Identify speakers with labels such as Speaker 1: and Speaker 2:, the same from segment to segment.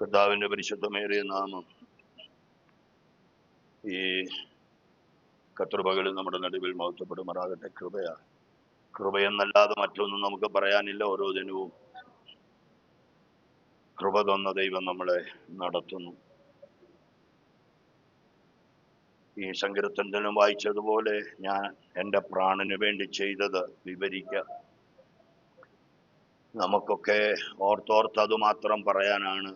Speaker 1: കർത്താവിന്റെ പരിശുദ്ധമേറിയ നാമം ഈ കർത്തൃപകലിൽ നമ്മുടെ നടുവിൽ മഹത്വപ്പെടുമാറാകട്ടെ. കൃപയെന്നല്ലാതെ മറ്റൊന്നും നമുക്ക് പറയാനില്ല. ഓരോ ദിനവും കൃപ തന്ന ദൈവം നമ്മളെ നടത്തുന്നു. ഈ സങ്കീർത്തനം വായിച്ചതുപോലെ ഞാൻ എൻ്റെ പ്രാണന് വേണ്ടി ചെയ്തത് വിവരിക്കാം. നമുക്കൊക്കെ ഓർത്തോർത്ത് അത് മാത്രം പറയാനാണ്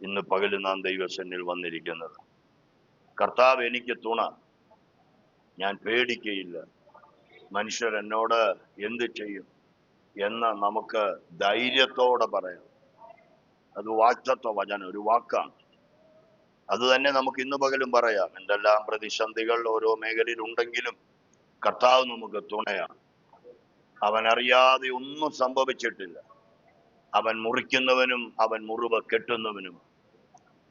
Speaker 1: ഇന്ന് പകല് നാം ദൈവസന്നിധിയിൽ വന്നിരിക്കുന്നത്. കർത്താവ് എനിക്ക് തുണ, ഞാൻ പേടിക്കയില്ല, മനുഷ്യർ എന്നോട് എന്ത് ചെയ്യും എന്ന് നമുക്ക് ധൈര്യത്തോടെ പറയാം. അത് വാക്തത്വ വചനം, ഒരു വാക്കാണ്. അത് തന്നെ നമുക്ക് ഇന്ന് പകലും പറയാം. എന്തെല്ലാം പ്രതിസന്ധികൾ ഓരോ മേഖലയിൽ ഉണ്ടെങ്കിലും കർത്താവ് നമുക്ക് തുണയാണ്. അവൻ അറിയാതെ ഒന്നും സംഭവിച്ചിട്ടില്ല. അവൻ മുറിക്കുന്നവനും അവൻ മുറിവ് കെട്ടുന്നവനും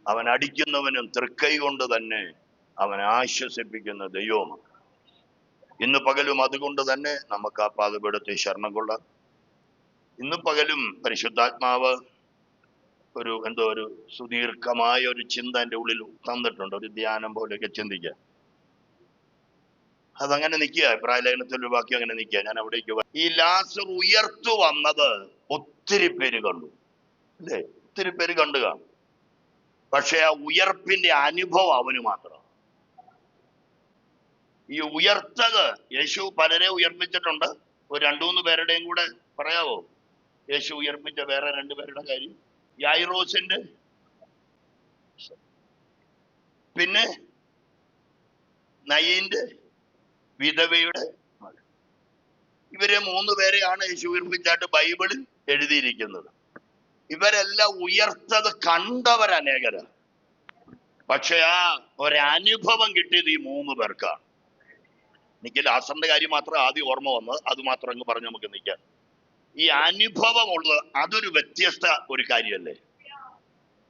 Speaker 1: അവൻ അടിക്കുന്നവനും തൃക്കൈ കൊണ്ട് തന്നെ അവനെ ആശ്വസിപ്പിക്കുന്ന ദൈവമാണ്. ഇന്ന് പകലും അതുകൊണ്ട് തന്നെ നമുക്ക് ആ പാദപീഠത്തെ ശരണം കൊള്ളാം. ഇന്ന് പകലും പരിശുദ്ധാത്മാവ് ഒരു സുദീർഘമായ ഒരു ചിന്ത എൻ്റെ ഉള്ളിൽ തന്നിട്ടുണ്ട്. ഒരു ധ്യാനം പോലെയൊക്കെ ചിന്തിക്കാൻ അതങ്ങനെ നിൽക്കുക. അഭിപ്രായ ലേഖനത്തിൽ ഒരു വാക്യം അങ്ങനെ നിൽക്കുക. ഞാൻ അവിടേക്ക് ഈ ലാസർ ഉയർത്തു വന്നത് ഒത്തിരി പേര് കണ്ടു, അല്ലേ? ഒത്തിരി പേര് കണ്ടു കാണും. പക്ഷെ ആ ഉയർപ്പിന്റെ അനുഭവം അവന് മാത്രം. ഈ ഉയർത്തത് യേശു പലരെ ഉയർപ്പിച്ചിട്ടുണ്ട്. ഒരു 2-3 പേരുടെയും കൂടെ പറയാവോ? യേശു ഉയർപ്പിച്ച വേറെ 2 പേരുടെ കാര്യം. യായിറോസിന്റെ, പിന്നെ നയീന്റെ, വിധവയുടെ മകൻ. ഇവരെ 3 പേരെയാണ് യേശു ഉയർപ്പിച്ചായിട്ട് ബൈബിളിൽ എഴുതിയിരിക്കുന്നത്. ഇവരെല്ലാം ഉയർത്തത് കണ്ടവരനേകരാണ്. പക്ഷെ ആ ഒരനുഭവം കിട്ടിയത് ഈ 3 പേർക്കാണ്. എനിക്ക് ലാസറിന്റെ കാര്യം മാത്രം ആദ്യം ഓർമ്മ വന്നത്, അത് മാത്രം അങ്ങ് പറഞ്ഞ് നമുക്ക് നിൽക്കാം. ഈ അനുഭവമുള്ളത് അതൊരു വ്യത്യസ്ത ഒരു കാര്യമല്ലേ?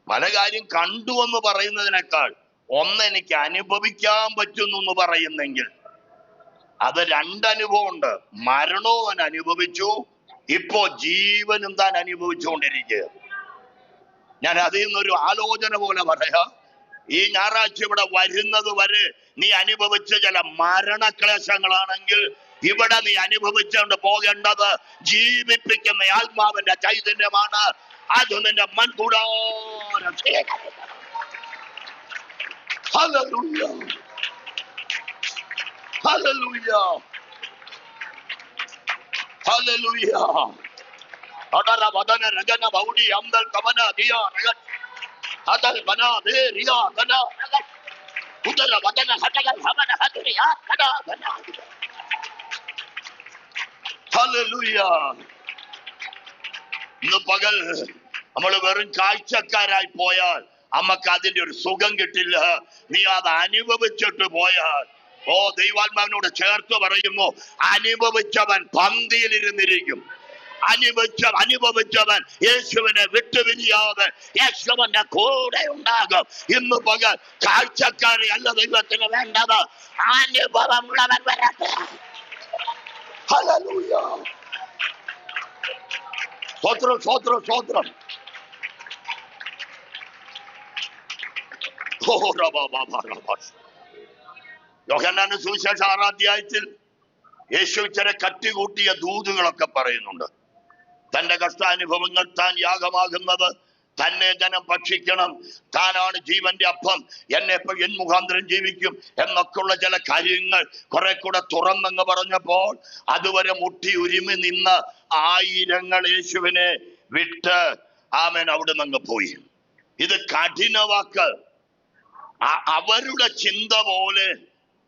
Speaker 1: പല കാര്യം കണ്ടു എന്ന് പറയുന്നതിനേക്കാൾ എനിക്ക് അനുഭവിക്കാൻ പറ്റുന്നു എന്ന് പറയുന്നെങ്കിൽ അത് 2 അനുഭവം ഉണ്ട്. മരണവും അവൻ അനുഭവിച്ചു, ഇപ്പോ ജീവനും താൻ അനുഭവിച്ചുകൊണ്ടിരിക്കുക. ഞാൻ അതിൽ നിന്നൊരു ആലോചന പോലെ പറയാം. ഈ ഞായറാഴ്ച ഇവിടെ വരുന്നത് വരെ നീ അനുഭവിച്ച ചില മരണക്ലേശങ്ങളാണെങ്കിൽ ഇവിടെ നീ അനുഭവിച്ചുകൊണ്ട് പോകേണ്ടത് ജീവിപ്പിക്കുന്ന ആത്മാവിന്റെ ചൈതന്യമാണ്. അത് നിന്റെ മൺകൂടാരം. ഹല്ലേലൂയ, ഹല്ലേലൂയ, ഹല്ലേലൂയ. അടര വദന രഗന ബൗഡി അംദൽ കവന ദിയ രഗ അതൽ ബന ദേ റിയ കന രഗ ഉദര വദന ഹതഗൽ ഹമന ഹദരിയ കന ബന. ഹല്ലേലൂയ. ഇന്ന് പകൽ നമ്മൾ വെറും കാഴ്ചക്കാരായി പോയാൽ നമുക്ക് അതിന്റെ ഒരു സുഖം കിട്ടില്ല. നീ അത് അനുഭവിച്ചിട്ട് പോയാൽ, ദൈവാത്മാവിനോട് ചേർത്ത് പറയുന്നു, അനുഭവിച്ചവൻ പന്തിയിൽ ഇരുന്നിരിക്കും. അനുഭവിച്ചവൻ യേശുവിനെ വിട്ടുപിരിയാതെ യേശുവിന്റെ കൂടെ ഉണ്ടാകും. ഇന്ന് പകൽ കാഴ്ചക്കാരെ അല്ല ദൈവത്തിന് വേണ്ടത്, അനുഭവമുള്ളവൻ വരട്ടെ. ഹല്ലേലൂയ. സ്തോത്രം, സ്തോത്രം, സ്തോത്രം. യോഹന്നാന്റെ സുവിശേഷം 6-ാം അധ്യായത്തിൽ യേശു ചില കട്ടികൂട്ടിയ ദൂതുകളൊക്കെ പറയുന്നുണ്ട്. തന്റെ കഷ്ടാനുഭവങ്ങൾ, താൻ യാഗമാകുന്നത്, തന്നെ ജനം ഭക്ഷിക്കണം, താനാണ് ജീവന്റെ അപ്പം, എൻ മുഖാന്തരം ജീവിക്കും എന്നൊക്കെയുള്ള ചില കാര്യങ്ങൾ കുറെ കൂടെ തുറന്നങ്ങ് പറഞ്ഞപ്പോൾ അതുവരെ മുട്ടി ഉരുമി നിന്ന ആയിരങ്ങൾ യേശുവിനെ വിട്ട് ആമേൻ അവിടെ നിന്ന് പോയി. ഇത് കഠിനവാക്ക്. അവരുടെ ചിന്ത പോലെ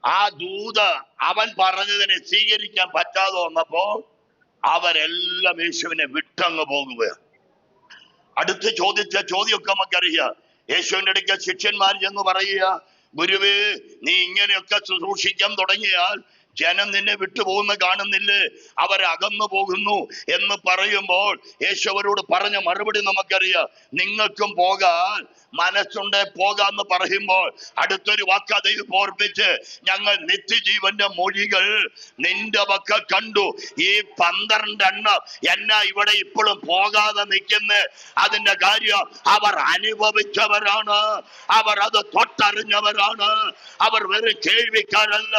Speaker 1: ആ ദൂത് അവൻ പറഞ്ഞതിനെ സ്വീകരിക്കാൻ പറ്റാതെ വന്നപ്പോൾ അവരെല്ലാം യേശുവിനെ വിട്ടങ്ങ് പോകുകയാണ്. അടുത്ത് ചോദിച്ച ചോദ്യമൊക്കെ നമുക്കറിയാം. യേശുവിന്റെ അടുക്കൽ ശിഷ്യന്മാർ ചെന്ന് പറയുക, ഗുരുവേ, നീ ഇങ്ങനെയൊക്കെ ശുശ്രൂഷിക്കാൻ തുടങ്ങിയാൽ ജനം നിന്നെ വിട്ടുപോകുന്ന കാണുന്നില്ലേ, അവരകന്നു പോകുന്നു എന്ന് പറയുമ്പോൾ യേശു അവരോട് പറഞ്ഞ മറുപടി നമുക്കറിയാം. നിങ്ങൾക്കും പോകാൻ മനസ്സുണ്ട്, പോകാന്ന് പറയുമ്പോൾ അടുത്തൊരു വാക്ക് ദൈവം ഓർപ്പിച്ച്, ഞങ്ങൾ നിത്യജീവന്റെ മൊഴികൾ നിന്റെ പക്കൽ കണ്ടു. ഈ 12 എണ്ണം എന്നാ ഇവിടെ ഇപ്പോഴും പോകാതെ നിൽക്കുന്ന അതിന്റെ കാര്യം അവർ അനുഭവിച്ചവരാണ്, അവർ അത് തൊട്ടറിഞ്ഞവരാണ്. അവർ വെറും കേൾവിക്കാരല്ല,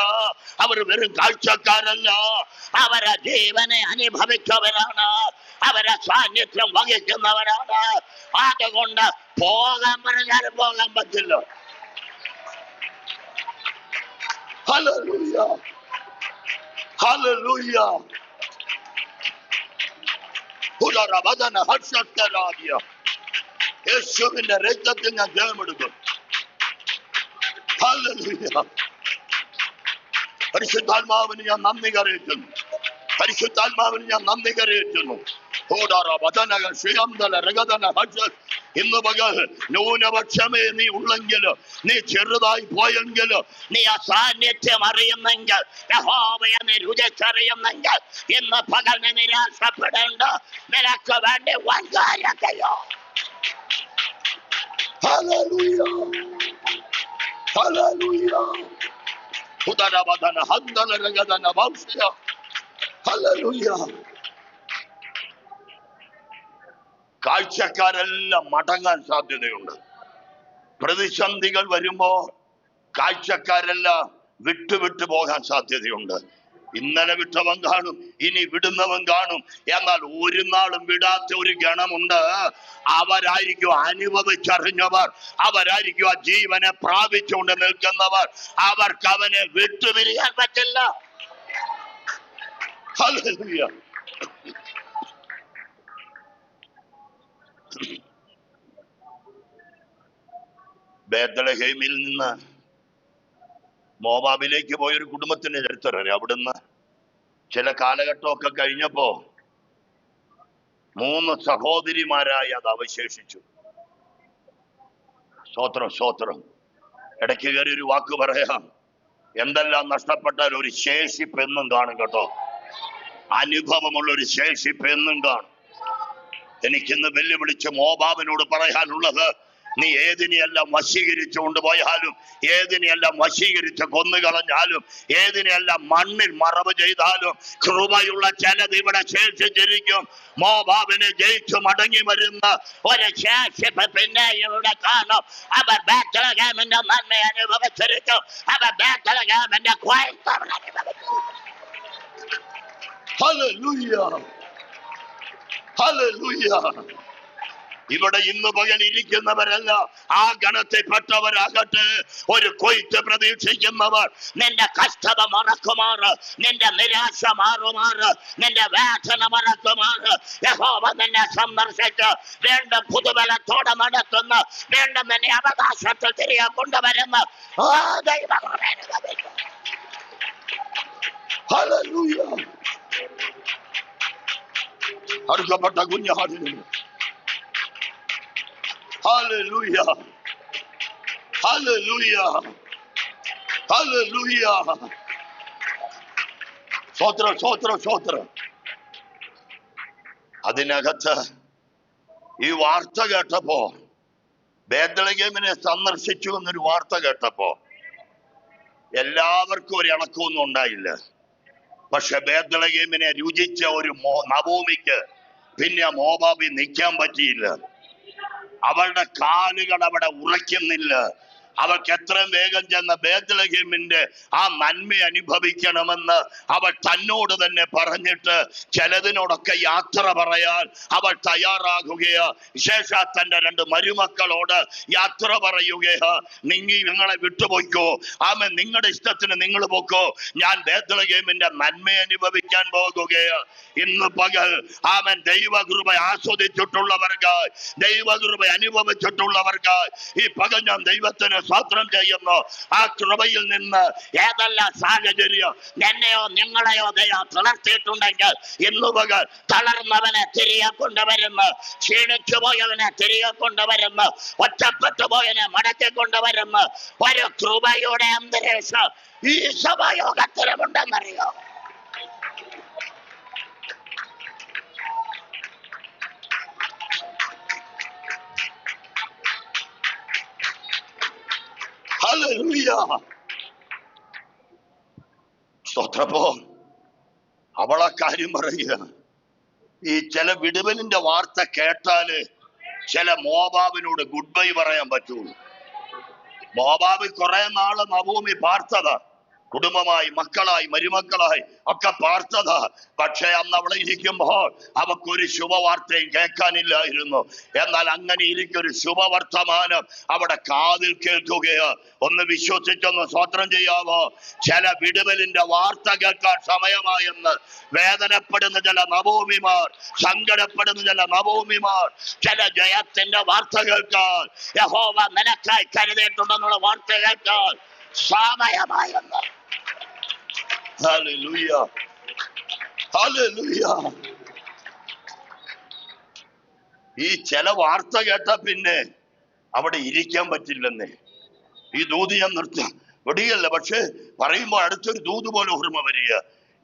Speaker 1: അവർ വെറും കാഴ്ചക്കാരല്ല, അവരെ ജീവനെ അനുഭവിച്ചവരാണ്, അവരെ സാന്നിധ്യം വഹിക്കുന്നവരാണ്. അതുകൊണ്ട് പോകാൻ പറഞ്ഞാലും പോകാൻ പറ്റില്ല. Hallelujah, hallelujah. യേശുവിന്റെ രക്തത്തിൽ ഞാൻ ജയമെടുക്കും. ഹല്ലേലൂയ. പരിശുദ്ധാത്മാവിന് ഞാൻ നന്ദി കരയറ്റുന്നു, പരിശുദ്ധാത്മാവിന് ഞാൻ നന്ദി കരയറ്റുന്നു. ഇന്ന് പകൽ ന്യൂനപക്ഷമേ നീ ഉള്ളെങ്കിലോ, നീ ചെറുതായി പോയെങ്കിലോ, നീ ആ സാന്നിധ്യം അറിയുന്നെങ്കിൽ, യഹോവയെ നീ രുചിച്ചറിയുന്നെങ്കിൽ, ഇന്ന് പകൽ നീ നിരാശപ്പെടേണ്ട. നിനക്ക് വേണ്ടി വൻകാര്യതയോ. ഹല്ലേലൂയ, ഹല്ലേലൂയ. ഹല്ലേലൂയ. കാഴ്ചക്കാരെല്ലാം മടങ്ങാൻ സാധ്യതയുണ്ട്. പ്രതിസന്ധികൾ വരുമ്പോ കാഴ്ചക്കാരെല്ലാം വിട്ടു പോകാൻ സാധ്യതയുണ്ട്. ഇന്നലെ വിട്ടവൻ കാണും, ഇനി വിടുന്നവൻ കാണും. എന്നാൽ ഒരു നാളും വിടാത്ത ഒരു ഗണമുണ്ട്. അവരായിരിക്കും അനുഭവിച്ചറിഞ്ഞവർ, അവരായിരിക്കും ആ ജീവനെ പ്രാപിച്ചുകൊണ്ട് നിൽക്കുന്നവർ. അവർക്ക് അവനെ വിട്ടുപിരിയാൻ പറ്റില്ല. ഹല്ലേലൂയ. ബേത്ലഹേമിൽ നിന്ന് മോവാബിലേക്ക് പോയൊരു കുടുംബത്തിന്റെ ചരിത്രം. അവിടുന്ന് ചില കാലഘട്ടമൊക്കെ കഴിഞ്ഞപ്പോ 3 സഹോദരിമാരായി അത് അവശേഷിച്ചു. സ്തോത്രം, സ്തോത്രം. ഇടയ്ക്ക് കയറി ഒരു വാക്ക് പറയാം, എന്തെല്ലാം നഷ്ടപ്പെട്ടാൽ ഒരു ശേഷിപ്പ് എന്നും കാണും കേട്ടോ. അനുഭവമുള്ള ഒരു ശേഷിപ്പ് എന്നും കാണും. എനിക്കിന്ന് വെല്ലുവിളിച്ച് മോവാബിനോട് പറയാനുള്ളത്, നീ ഏതിനെയെല്ലാം വശീകരിച്ചു പോയാലും, ഏതിനെയെല്ലാം വശീകരിച്ച് കൊന്നുകളഞ്ഞാലും, ഏതിനെയെല്ലാം മണ്ണിൽ മറവ് ചെയ്താലും, കൃപയുള്ള ചിലത് ഇവിടെ ശേഷിച്ചിരിക്കും. മോവാബിനെ ജയിച്ചു മടങ്ങി വരുന്ന ഒരു ശേഷിപ്പ് പിന്നെ ഇവിടെ കാണും. അവർ ബേത്ലഹേമിന്റെ നന്മ അനുഭവിച്ചിരിക്കും, അവർ ബേത്ലഹേമിന്റെ ക്വയത്തവൻ അനുഭവിക്കും. Hallelujah, hallelujah. ഇവിടെ ഇന്ന് പകൽ ഇരിക്കുന്നവരല്ല, ആ ഗണത്തിൽപ്പെട്ടവരാകട്ടെ, ഒരു കൊയ്ത്ത് പ്രതീക്ഷിക്കുന്നവർ. നിന്റെ കഷ്ടത മറക്കുമാറ്, നിന്റെ നിരാശ മാറുമാറ്, നിന്റെ വേദന മറക്കുമാറ് യഹോവ നിന്നെ സന്ദർശിച്ച് വീണ്ടും പുതുബലത്തോടെ നടത്തുന്ന, വീണ്ടും നിന്നെ അവകാശത്തിൽ തിരികെ കൊണ്ടുവരുന്ന ദൈവകൃപ അനുഭവിക്കും. ഹല്ലേലൂയ. അടുക്കപ്പെട്ട കുഞ്ഞാടിന് ഹല്ലേലൂയ, ഹല്ലേലൂയ, ഹല്ലേലൂയ. സ്തോത്രം, സ്തോത്രം, സ്തോത്രം. അതിനകത്ത് ഈ വാർത്ത കേട്ടപ്പോ, ബേത്ലഹേമിനെ സന്ദർശിച്ചു എന്നൊരു വാർത്ത കേട്ടപ്പോ എല്ലാവർക്കും ഒരു ഇളക്കമൊന്നും ഉണ്ടായില്ല. പക്ഷെ ബേത്ലഹേമിനെ രുചിച്ച ഒരു നവോമിക്ക് പിന്നെ മോവാബിൽ നിൽക്കാൻ പറ്റിയില്ല. അവളുടെ കാലുകൾ അവിടെ ഉറയ്ക്കുന്നില്ല. അവൾക്ക് എത്രയും വേഗം ചെന്ന ബേത്ലഹേമിന്റെ ആ നന്മ അനുഭവിക്കണമെന്ന് അവൾ തന്നോട് തന്നെ പറഞ്ഞിട്ട് ചിലതിനോടൊക്കെ യാത്ര പറയാൻ അവൾ തയ്യാറാകുകയാ. വിശേഷാൽ തന്റെ 2 മരുമക്കളോട് യാത്ര പറയുകയാ. നിങ്ങളെ വിട്ടുപോയിക്കോ, ആമേൻ, നിങ്ങളുടെ ഇഷ്ടത്തിന് നിങ്ങൾ പോക്കോ, ഞാൻ ബേത്ലഹേമിന്റെ നന്മ അനുഭവിക്കാൻ പോകുകയാ. ഇന്ന് പകൽ ആമേൻ, ദൈവകൃപ ആസ്വദിച്ചിട്ടുള്ളവർക്കായി, ദൈവകൃപ അനുഭവിച്ചിട്ടുള്ളവർക്കായി ഈ പകൽ ഞാൻ ദൈവത്തിന് സ്തോത്രം ചെയ്യുന്നു. ആ കൃപയിൽ നിന്ന് ഏതെല്ലാം സാഹചര്യം എന്നെയോ നിങ്ങളെയോ ദൈവം തളർത്തിയിട്ടുണ്ടെങ്കിൽ ഇന്നു പകൽ തളർന്നവനെ തിരികെ കൊണ്ടുവരുന്നു, ക്ഷീണിച്ചു പോയവനെ തിരികെ കൊണ്ടുവരുന്നു, ഒറ്റപ്പെട്ടു പോയവനെ മടക്കി കൊണ്ടുവരുന്നു. ഒരു കൃപയുടെ അന്തരീക്ഷം ഈ സഭായോഗത്തിലുമുണ്ടെന്നറിയോ? സ്തോത്രപ്പോ അവളെ കാര്യം പറയുക. ഈ ചില വിടുവലിന്റെ വാർത്ത കേട്ടാല് ചില മോവാബിനോട് ഗുഡ് ബൈ പറയാൻ പറ്റുള്ളൂ. മോവാബ് കുറെ നാള് നവോമി പാർത്തതാ, കുടുംബമായി, മക്കളായി, മരുമക്കളായി ഒക്കെ പാർത്തതാ. പക്ഷെ അന്ന് അവിടെ ഇരിക്കുമ്പോൾ അവക്കൊരു ശുഭവാർത്തയും കേൾക്കാനില്ലായിരുന്നു. എന്നാൽ അങ്ങനെ ഇരിക്കൊരു ശുഭവർത്തമാനം അവിടെ കാതിൽ കേൾക്കുകയോ. ഒന്ന് വിശ്വസിച്ചൊന്ന് സ്തോത്രം ചെയ്യാമോ? ചില വിടുവലിന്റെ വാർത്ത കേൾക്കാൻ സമയമായെന്ന് വേദനപ്പെടുന്ന ചില നവോമിമാർ, സങ്കടപ്പെടുന്ന ചില നവോമിമാർ, ചില ജയത്തിന്റെ വാർത്ത കേൾക്കാൻ, യഹോവ നിനക്കായി കരുതിയിട്ടുണ്ടെന്നുള്ള വാർത്ത കേൾക്കാൻ സമയമായെന്ന്. Hallelujah, hallelujah. ഈ ചില വാർത്ത കേട്ട പിന്നെ അവിടെ ഇരിക്കാൻ പറ്റില്ലെന്നേ. ഈ ദൂത് ഞാൻ നിർത്താം വെടിയല്ല, പക്ഷെ പറയുമ്പോൾ അടുത്തൊരു ദൂത് പോലെ ഓർമ്മ വരിക.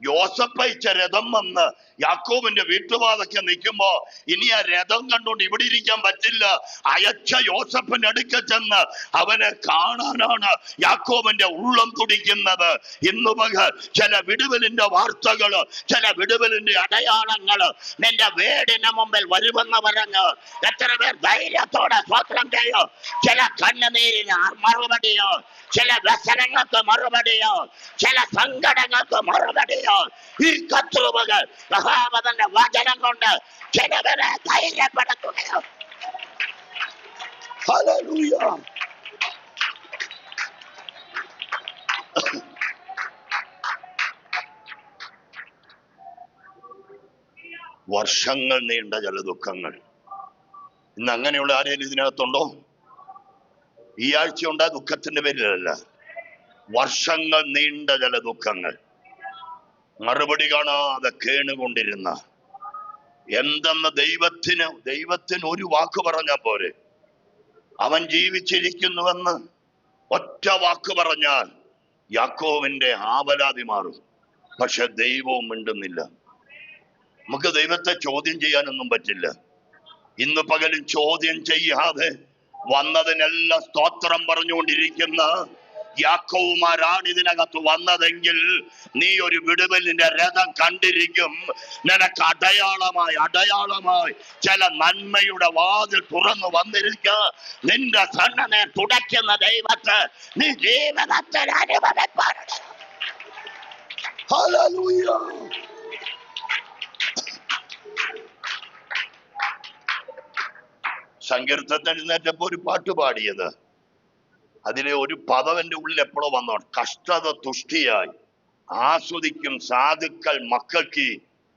Speaker 1: യോസഫ് അയച്ച രഥം വന്ന് യാക്കോബിന്റെ വീട്ടുവാതൊക്കെ നിൽക്കുമ്പോ ഇനി ആ രഥം കണ്ടുകൊണ്ട് ഇവിടെ ഇരിക്കാൻ പറ്റില്ല. അയച്ച യോസഫിന്റെ അടുക്ക ചെന്ന് അവനെ കാണാനാണ് യാക്കോബിന്റെ ഉള്ളം തുടിക്കുന്നത്. ഇന്നു പകൽ ചില വിടുവലിന്റെ വാർത്തകള്, ചില വിടുവലിന്റെ അടയാളങ്ങള് നിന്റെ വീടിന് മുമ്പിൽ വരുമെന്ന് പറഞ്ഞ് എത്ര പേർ ധൈര്യത്തോടെ സ്തോത്രം ചെയ്യോ? ചില കണ്ണുനീരിന് മറുപടിയോ, ചില വ്യസനങ്ങൾക്ക് മറുപടിയോ, ചില സങ്കടങ്ങൾക്ക് മറുപടിയോ ഈ കത്തുപകൾ യഹോവയുടെ വചനം കൊണ്ട് ചിലവരെ ധൈര്യപ്പെടുത്തുകയോ. ഹല്ലേലൂയ. വർഷങ്ങൾ നീണ്ട ചില ദുഃഖങ്ങൾ. ഇന്ന് അങ്ങനെയുള്ള ആരെങ്കിലും ഇതിനകത്തുണ്ടോ? ഈ ആഴ്ച ഉണ്ടായ ദുഃഖത്തിന്റെ പേരിലല്ല, വർഷങ്ങൾ നീണ്ട ചില ദുഃഖങ്ങൾ, മറുപടി കാണാതെ കേണുകൊണ്ടിരുന്ന. എന്തെന്ന് ദൈവത്തിന് ഒരു വാക്ക് പറഞ്ഞാൽ പോരെ? അവൻ ജീവിച്ചിരിക്കുന്നുവെന്ന് ഒറ്റ വാക്ക് പറഞ്ഞാൽ യാക്കോവിന്റെ ആവലാതി മാറും. പക്ഷെ ദൈവവും മിണ്ടുന്നില്ല. നമുക്ക് ദൈവത്തെ ചോദ്യം ചെയ്യാനൊന്നും പറ്റില്ല. ഇന്ന് പകലും ചോദ്യം ചെയ്യാതെ വന്നതിനെല്ലാം സ്തോത്രം പറഞ്ഞുകൊണ്ടിരിക്കുന്ന യാക്കോവുമാരാണ് ഇതിനകത്ത് വന്നതെങ്കിൽ നീ ഒരു വിടുവലിന്റെ രഥം കണ്ടിരിക്കും. നിനക്ക് അടയാളമായി ചില നന്മയുടെ വാതിൽ തുറന്നു വന്നിരിക്കുക. നിന്റെ കണ്ണനെ തുടയ്ക്കുന്ന ദൈവത്തെ നീ ജീവിതത്തിൽ അനുഭവപ്പെടണം. ഹല്ലേലൂയ. സങ്കീർത്തനത്തിൽ എഴുന്നേറ്റപ്പോ ഒരു പാട്ട് പാടിയത്, അതിലെ ഒരു പദം എൻ്റെ ഉള്ളിൽ എപ്പോഴോ വന്നോ, കഷ്ടത തുഷ്ടിയായി ആസ്വദിക്കും സാധുക്കൾ മക്കൾക്ക്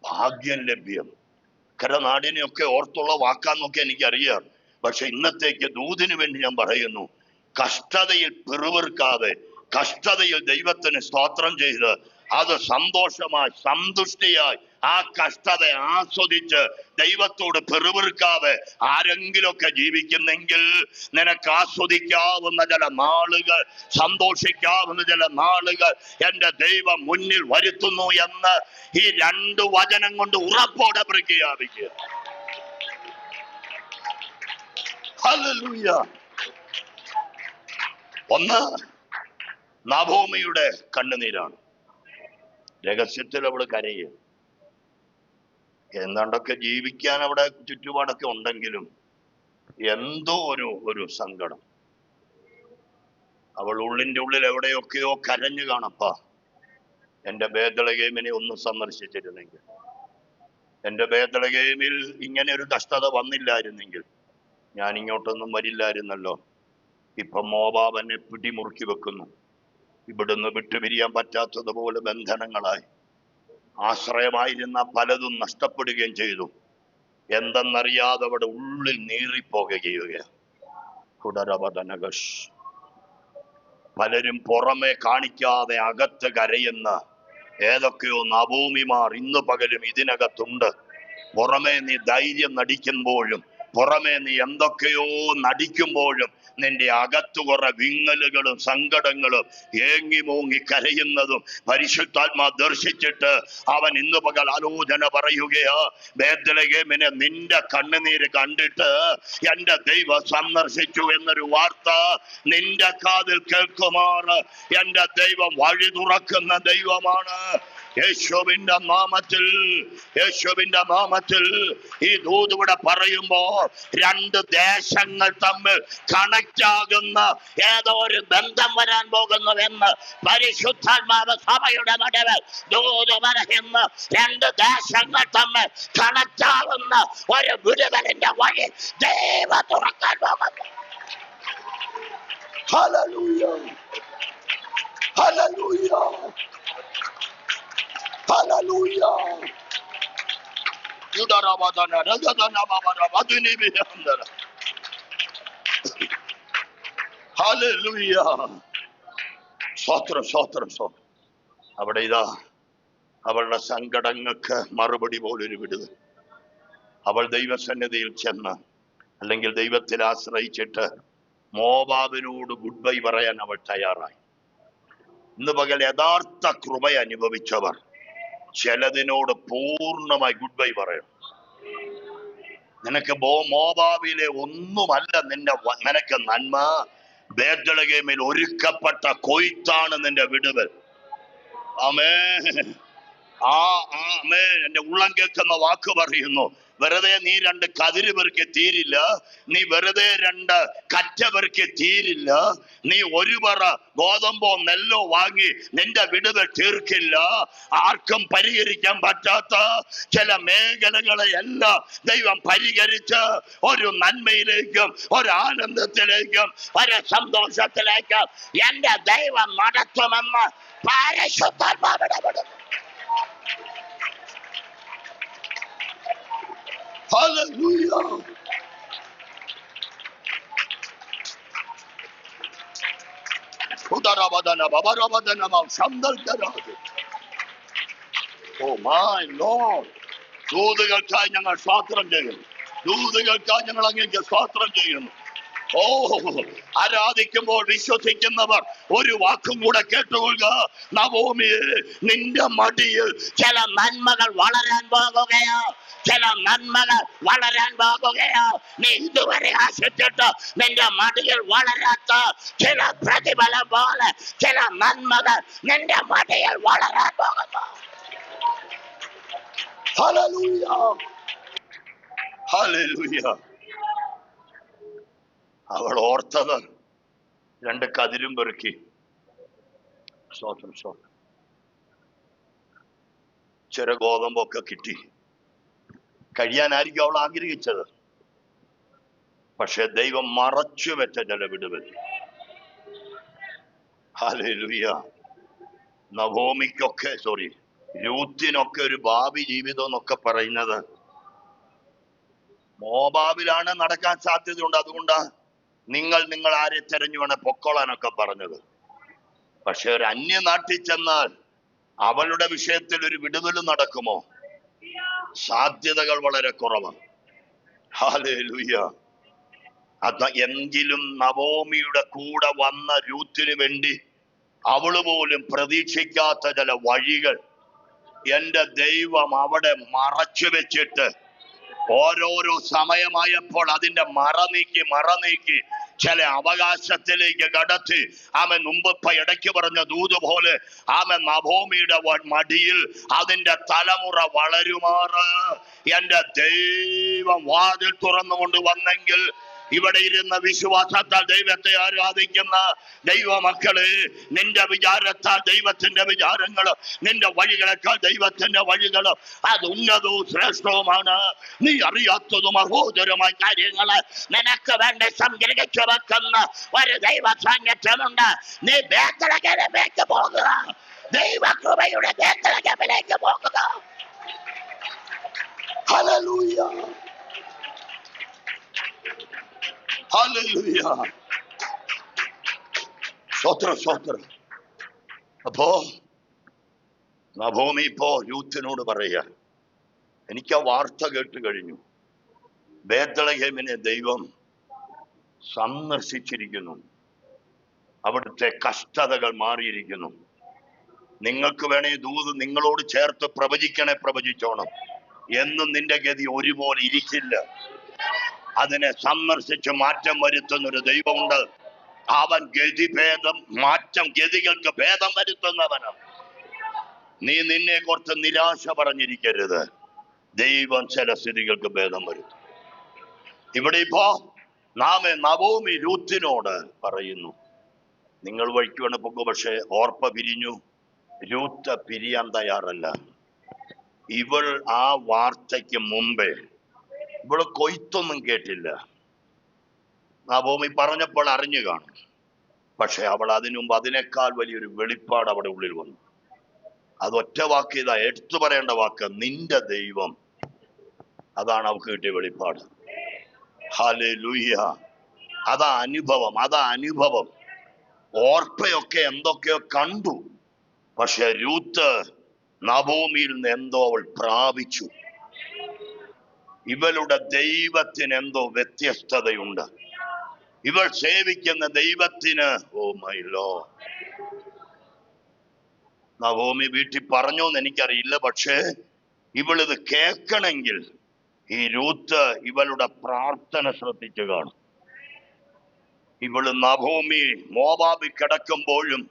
Speaker 1: ഭാഗ്യം ലഭ്യം. കരനാടിനെയൊക്കെ ഓർത്തുള്ള വാക്കാന്നൊക്കെ എനിക്കറിയാം. പക്ഷെ ഇന്നത്തേക്ക് ദൂതിനു വേണ്ടി ഞാൻ പറയുന്നു, കഷ്ടതയിൽ പിറുവിറുക്കാതെ, കഷ്ടതയിൽ ദൈവത്തിന് സ്തോത്രം ചെയ്ത് അത് സന്തോഷമായി സന്തുഷ്ടിയായി ആ കഷ്ടത ആസ്വദിച്ച് ദൈവത്തോട് പിറുവിറുക്കാതെ ആരെങ്കിലുമൊക്കെ ജീവിക്കുന്നെങ്കിൽ നിനക്ക് ആസ്വദിക്കാവുന്ന ചില നാളുകൾ, സന്തോഷിക്കാവുന്ന ചില നാളുകൾ എന്റെ ദൈവം മുന്നിൽ വരുത്തുന്നു എന്ന് ഈ 2 വചനം കൊണ്ട് ഉറപ്പോടെ പ്രഖ്യാപിക്കുക. ഹല്ലേലൂയ. ഒന്ന്, നവോമിയുടെ കണ്ണുനീരാണ്. രഹസ്യത്തിൽ അവള് കരയുക. എന്താണ്ടൊക്കെ ജീവിക്കാൻ അവിടെ ചുറ്റുപാടൊക്കെ ഉണ്ടെങ്കിലും എന്തോ ഒരു സങ്കടം. അവൾ ഉള്ളിന്റെ ഉള്ളിൽ എവിടെയൊക്കെയോ കരഞ്ഞു കാണപ്പാ, എന്റെ ബേത്ലഹേമിനെ ഒന്ന് സന്ദർശിച്ചിരുന്നെങ്കിൽ, എന്റെ ബേത്ലഹേമിൽ ഇങ്ങനെ ഒരു കഷ്ടത വന്നില്ലായിരുന്നെങ്കിൽ ഞാൻ ഇങ്ങോട്ടൊന്നും വരില്ലായിരുന്നല്ലോ. ഇപ്പൊ മോവാബ് എന്നെ പിടിമുറുക്കി വെക്കുന്നു. ഇവിടുന്ന് വിട്ടുപിരിയാൻ പറ്റാത്തതുപോലെ ബന്ധനങ്ങളായി. ആശ്രയമായിരുന്ന പലതും നഷ്ടപ്പെടുകയും ചെയ്തു. എന്തെന്നറിയാതെ അവിടെ ഉള്ളിൽ നീറിപ്പോകുകയാണ്. പലരും പുറമെ കാണിക്കാതെ അകത്ത് കരയുന്ന ഏതൊക്കെയോ നവോമിമാർ ഇന്ന് പകലും ഇതിനകത്തുണ്ട്. പുറമേ നീ ധൈര്യം നടിക്കുമ്പോഴും, പുറമേ നീ എന്തൊക്കെയോ നടിക്കുമ്പോഴും, നിന്റെ അകത്തു കുറെ വിങ്ങലുകളും സങ്കടങ്ങളും ഏങ്ങി മൂങ്ങി കരയുന്നതും പരിശുദ്ധാത്മാ ദർശിച്ചിട്ട് അവൻ ഇന്ന് പകൽ ആലോചന പറയുകയാ. ബേത്ലഹേമിനെ നിന്റെ കണ്ണുനീര് കണ്ടിട്ട് എന്റെ ദൈവം സന്ദർശിച്ചു എന്നൊരു വാർത്ത നിന്റെ കാതിൽ കേൾക്കുമാറ് എന്റെ ദൈവം വഴി തുറക്കുന്ന ദൈവമാണ്. യേശുവിന്റെ നാമത്തിൽ, യേശുവിന്റെ നാമത്തിൽ ഈ ദൂത് ഇവിടെ പറയുമ്പോ രണ്ട് ദേശങ്ങൾ തമ്മിൽ കണക്ട് ആകുന്ന ഏതോ ഒരു ബന്ധം വരാൻ പോകുന്നുവെന്ന് പരിശുദ്ധാത്മാവ് സഭയുടെ നടുവിൽ ദൂത് പറയുന്ന രണ്ട് ദേശങ്ങൾ തമ്മിൽ കണക്ട് ആകുന്ന ഒരു വിടുതലിന്റെ വഴി ദൈവം തുറക്കാൻ പോകുന്നു. ഹല്ലേലൂയ, ഹല്ലേലൂയ, ഹല്ലേലൂയ. ഹല്ലേലൂയ. സ്തോത്രം, സ്തോത്രം, സ്തോത്രം. അവിടെ ഇതാ അവളുടെ സങ്കടങ്ങൾക്ക് മറുപടി പോലൊരു വിടുതൽ. അവൾ ദൈവസന്നിധിയിൽ ചെന്ന്, അല്ലെങ്കിൽ ദൈവത്തിൽ ആശ്രയിച്ചിട്ട് മോവാബിനോട് ഗുഡ് ബൈ പറയാൻ അവൾ തയ്യാറായി. ഇന്ന് പകൽ യഥാർത്ഥ കൃപ അനുഭവിച്ചവർ ചിലതിനോട് പൂർണ്ണമായി ഗുഡ് ബൈ പറയണം. നിനക്ക് മോവാബിലെ ഒന്നുമല്ല നിനക്ക് നന്മ. ബേത്ലഹേമിൽ ഒരുക്കപ്പെട്ട കൊയ്ത്താണ് നിന്റെ വിടുതൽ. ആമേൻ, ആമേൻ. എന്റെ ഉള്ളം കേൾക്കുന്ന വാക്ക് പറയുന്നു, വെറുതെ നീ രണ്ട് കതിര് പെറുക്കി തീരില്ല, നീ വെറുതെ രണ്ട് കറ്റ പെറുക്കി തീരില്ല, നീ ഒരു പറ ഗോതമ്പോ നെല്ലോ വാങ്ങി നിന്റെ വിടുതൽ തീർക്കില്ല. ആർക്കും പരിഹരിക്കാൻ പറ്റാത്ത ചില മേഖലകളെ എല്ലാം ദൈവം പരിഹരിച്ച് ഒരു നന്മയിലേക്കും ഒരു ആനന്ദത്തിലേക്കും ഒരു സന്തോഷത്തിലേക്കും എന്റെ ദൈവം നടത്തുമെന്ന് പരിശുദ്ധാത്മാവ് ഇടപെടുന്നു. Hallelujah. Oh my Lord. ദൂതുകൾക്കായി ഞങ്ങൾ സ്തോത്രം ചെയ്യുന്നു. ദൂതുകൾക്കായി ഞങ്ങൾ അങ്ങേക്ക് സ്തോത്രം ചെയ്യുന്നു. ഓ, ആരാധിക്കുമ്പോൾ വിശ്വസിക്കുന്നവർ ഒരു വാക്കും കൂടെ കേട്ടുകൊള്ളുക. നവോമിയെ, നിന്റെ മടിയിൽ ചില നന്മകൾ വളരാൻ പോകുകയോ, ചില നന്മകൾ വളരാൻ പോകുകയോ. നീ ഇതുവരെ ആശിച്ചിട്ട് നിന്റെ മടിയിൽ വളരാത്ത ചില പ്രതിഫലം പോലെ ചില നന്മകൾ നിന്റെ മടിയിൽ വളരാൻ പോകുന്നു. Hallelujah, hallelujah. അവൾ ഓർത്തത് രണ്ട് കതിരും പെറുക്കി. ചെറു ഗോതമ്പൊക്കെ കിട്ടി. കഴിയാനായിരിക്കും അവൾ ആഗ്രഹിച്ചത്. പക്ഷെ ദൈവം മറച്ചു വെച്ച ചില വിടുതൽ. ഹല്ലേലൂയ. നവോമിക്കൊക്കെ രൂത്തിനൊക്കെ ഒരു ഭാവി ജീവിതം എന്നൊക്കെ പറയുന്നത് മോവാബിലാണ് നടക്കാൻ സാധ്യതയുണ്ട്. അതുകൊണ്ടാ നിങ്ങൾ ആരെ തെരഞ്ഞു വേണേ പൊക്കോളാനൊക്കെ പറഞ്ഞത്. പക്ഷെ ഒരു അന്യനാട്ടിൽ ചെന്നാൽ അവളുടെ വിഷയത്തിൽ ഒരു വിടുതൽ നടക്കുമോ? സാധ്യതകൾ വളരെ കുറവാണ്. ഹല്ലേലൂയ. എങ്കിലും നവോമിയുടെ കൂടെ വന്ന രൂത്തിന് വേണ്ടി അവള് പോലും പ്രതീക്ഷിക്കാത്ത ചില വഴികൾ എന്റെ ദൈവം അവിടെ മറച്ചു വെച്ചിട്ട് ഓരോരോ സമയമായപ്പോൾ അതിന്റെ മറ നീക്കി ചില അവകാശത്തിലേക്ക് കടത്തി. ആമൻ മുമ്പ് ഇടയ്ക്ക് പറഞ്ഞ ദൂത് പോലെ ആമൻ നവോമിയുടെ മടിയിൽ അതിന്റെ തലമുറ വളരുമാറ് എന്റെ ദൈവം വാതിൽ തുറന്നുകൊണ്ട് വന്നെങ്കിൽ ഇവിടെ ഇരുന്ന വിശ്വാസത്താൽ ദൈവത്തെ ആരാധിക്കുന്ന ദൈവമക്കളെ, നിന്റെ വിചാരത്താൽ ദൈവത്തിന്റെ വിചാരങ്ങളും നിന്റെ വഴികളെക്കാൾ ദൈവത്തിന്റെ വഴികളും അത് ഉന്നതവും ശ്രേഷ്ഠവുമാണ്. നീ അറിയാത്തതും അഹോദരമായ കാര്യങ്ങള് നിനക്ക് വേണ്ടി സംഗ്രഹിച്ചു വെക്കുന്ന ഒരു ദൈവ സാന്നിധ്യമുണ്ട്. നീ ബേത്ലഹേമിലേക്ക് പോകുക, ദൈവകൃപയുടെ ബേത്ലഹേമിലേക്ക് പോകുക. Hallelujah, hallelujah. സ്വത്രം. അപ്പോ നഭോമി ഇപ്പോ യൂത്തിനോട് പറയുക, എനിക്ക് ആ വാർത്ത കേട്ട് കഴിഞ്ഞു. ബേത്ലഹേമിനെ ദൈവം സന്ദർശിച്ചിരിക്കുന്നു. അവിടുത്തെ കഷ്ടതകൾ മാറിയിരിക്കുന്നു. നിങ്ങൾക്ക് വേണേ ദൂത് നിങ്ങളോട് ചേർത്ത് പ്രവചിച്ചോണം. എന്നും നിന്റെ ഗതി ഒരുപോലെ ഇരിക്കില്ല. അതിനെ സന്ദർശിച്ച് മാറ്റം വരുത്തുന്ന ഒരു ദൈവമുണ്ട്. അവൻ ഗതികൾക്ക് ഭേദം വരുത്തുന്നവനാണ്. നീ നിന്നെ കുറച്ച് നിരാശ പറഞ്ഞിരിക്കരുത്. ദൈവം ചില സ്ഥിതികൾക്ക് ഭേദം വരുത്തും. ഇവിടെ ഇപ്പോ നവോമി രൂത്തിനോട് പറയുന്നു, നിങ്ങൾ വഴിക്കുവേണ്ട പോകും, പക്ഷെ ഓർപ്പ പിരിഞ്ഞു, രൂത്ത് പിരിയാൻ തയ്യാറല്ല. ഇവൾ ആ വാർത്തയ്ക്ക് മുമ്പേ ഇവള് കൊയ്ത്തൊന്നും കേട്ടില്ല. നവോമി പറഞ്ഞപ്പോൾ അറിഞ്ഞു കാണും. പക്ഷെ അവൾ അതിനു മുമ്പ് അതിനേക്കാൾ വലിയൊരു വെളിപ്പാട് അവിടെ ഉള്ളിൽ വന്നു. അത് ഒറ്റ വാക്ക്, ഇതാ എടുത്തു പറയേണ്ട വാക്ക്, നിന്റെ ദൈവം. അതാണ് അവൾക്ക് കിട്ടിയ വെളിപ്പാട്. ഹല്ലേലൂയ. അതാ അനുഭവം. ഓർപ്പയൊക്കെ എന്തൊക്കെയോ കണ്ടു. പക്ഷെ രൂത്ത് നവോമിയിൽ നിന്ന് എന്തോ അവൾ പ്രാപിച്ചു. ഇവളുടെ ദൈവത്തിന് എന്തോ വ്യത്യസ്തതയുണ്ട്. ഇവൾ സേവിക്കുന്ന ദൈവത്തിന്, ഓ മൈ ലോർഡ്. നവോമി വീട്ടിൽ പറഞ്ഞോന്ന് എനിക്കറിയില്ല. പക്ഷേ ഇവളിത് കേൾക്കണമെങ്കിൽ ഈ രൂത്ത് ഇവളുടെ പ്രാർത്ഥന ശ്രദ്ധിച്ചു കാണും. ഇവള് നവോമി മോവാബിൽ കിടക്കുമ്പോഴും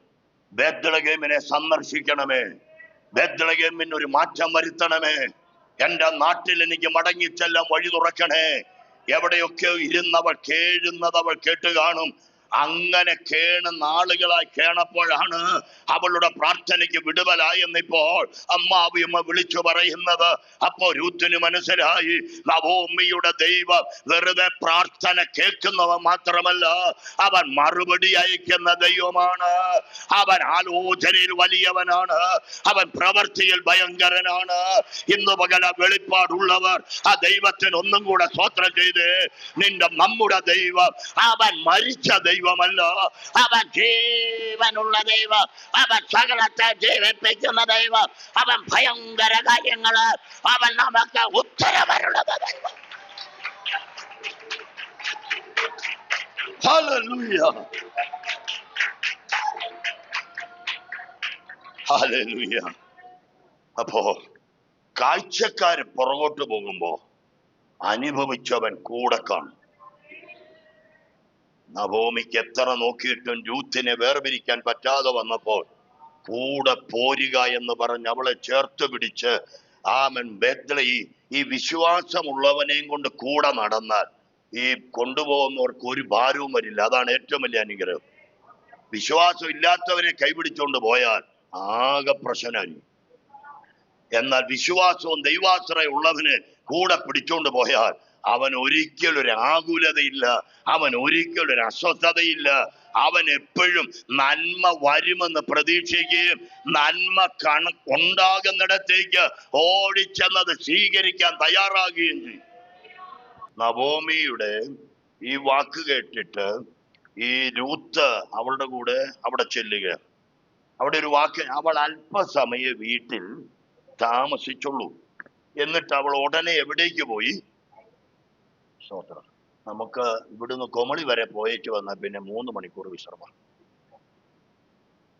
Speaker 1: ബേത്ലഹേമിനെ സന്ദർശിക്കണമേ, ബേത്ലഹേമിന് ഒരു മാറ്റം വരുത്തണമേ, എന്റെ നാട്ടിൽ എനിക്ക് മടങ്ങിച്ചെല്ലാം വഴി തുറക്കണേ. എവിടെയൊക്കെ ഇരുന്നവൾ കേഴുന്നത് അവൾ കേട്ട് കാണും. അങ്ങനെ നാളുകളായി കേണപ്പോഴാണ് അവളുടെ പ്രാർത്ഥനയ്ക്ക് വിടുതലായെന്നിപ്പോൾ അമ്മാവിയമ്മ വിളിച്ചു പറയുന്നത്. അപ്പോ രൂത്തിന് മനസ്സിലായി, നവോമിയുടെ ദൈവം വെറുതെ പ്രാർത്ഥന കേൾക്കുന്നവൻ മാത്രമല്ല, അവൻ മറുപടി അയക്കുന്ന ദൈവമാണ്. അവൻ ആലോചനയിൽ വലിയവനാണ്, അവൻ പ്രവൃത്തിയിൽ ഭയങ്കരനാണ്. ഇന്ന് പകല വെളിപ്പാടുള്ളവർ ആ ദൈവത്തിന് ഒന്നും കൂടെ സ്തോത്രം ചെയ്ത്, നമ്മുടെ ദൈവം അവൻ മരിച്ച ദൈവമല്ല, അവൻ ജീവനുള്ള ദൈവം, അവൻ സകലത്തെ ജീവിപ്പിക്കുന്ന ദൈവം, അവൻ ഭയങ്കര കാര്യങ്ങള് അവൻ നമുക്ക് ഉത്തരവരുള്ളത് ദൈവം. Hallelujah, hallelujah. അപ്പോ കാഴ്ചക്കാര് പുറകോട്ട് പോകുമ്പോ അനുഭവിച്ചവൻ കൂടെ കാണും. നവോമിക്ക് എത്ര നോക്കിയിട്ടും രൂത്തിനെ വേർപിരിക്കാൻ പറ്റാതെ വന്നപ്പോൾ കൂടെ പോരുക എന്ന് പറഞ്ഞ് അവളെ ചേർത്ത് പിടിച്ച് ആമൻ ഈ വിശ്വാസമുള്ളവനെയും കൊണ്ട് കൂടെ നടന്നാൽ ഈ കൊണ്ടുപോകുന്നവർക്ക് ഒരു ഭാരവും വരില്ല. അതാണ് ഏറ്റവും വലിയ അനുഗ്രഹം. വിശ്വാസം ഇല്ലാത്തവനെ കൈപിടിച്ചുകൊണ്ട് പോയാൽ ആകെ പ്രശ്നമായിരിക്കും. എന്നാൽ വിശ്വാസവും ദൈവാശ്രയം ഉള്ളവന് കൂടെ പിടിച്ചോണ്ട് പോയാൽ അവൻ ഒരിക്കലും ഒരു ആകുലതയില്ല, അവൻ ഒരിക്കലും ഒരു അസ്വസ്ഥതയില്ല. അവൻ എപ്പോഴും നന്മ വരുമെന്ന് പ്രതീക്ഷിക്കുകയും നന്മ ഉണ്ടാകുന്നിടത്തേക്ക് ഓടിച്ചെന്നത് സ്വീകരിക്കാൻ തയ്യാറാകുകയും ചെയ്യും. നവോമിയുടെ ഈ വാക്ക് കേട്ടിട്ട് ഈ രൂത്ത് അവളുടെ കൂടെ അവിടെ ചെല്ലുക. അവിടെ ഒരു വാക്ക്, അവൾ അല്പസമയം വീട്ടിൽ താമസിച്ചുള്ളൂ. എന്നിട്ട് അവൾ ഉടനെ എവിടേക്ക് പോയി? സ്തോത്രം. നമുക്ക് ഇവിടുന്ന് കൊമളി വരെ പോയേച്ച് വന്നാൽ പിന്നെ 3 മണിക്കൂർ വിശ്രമം.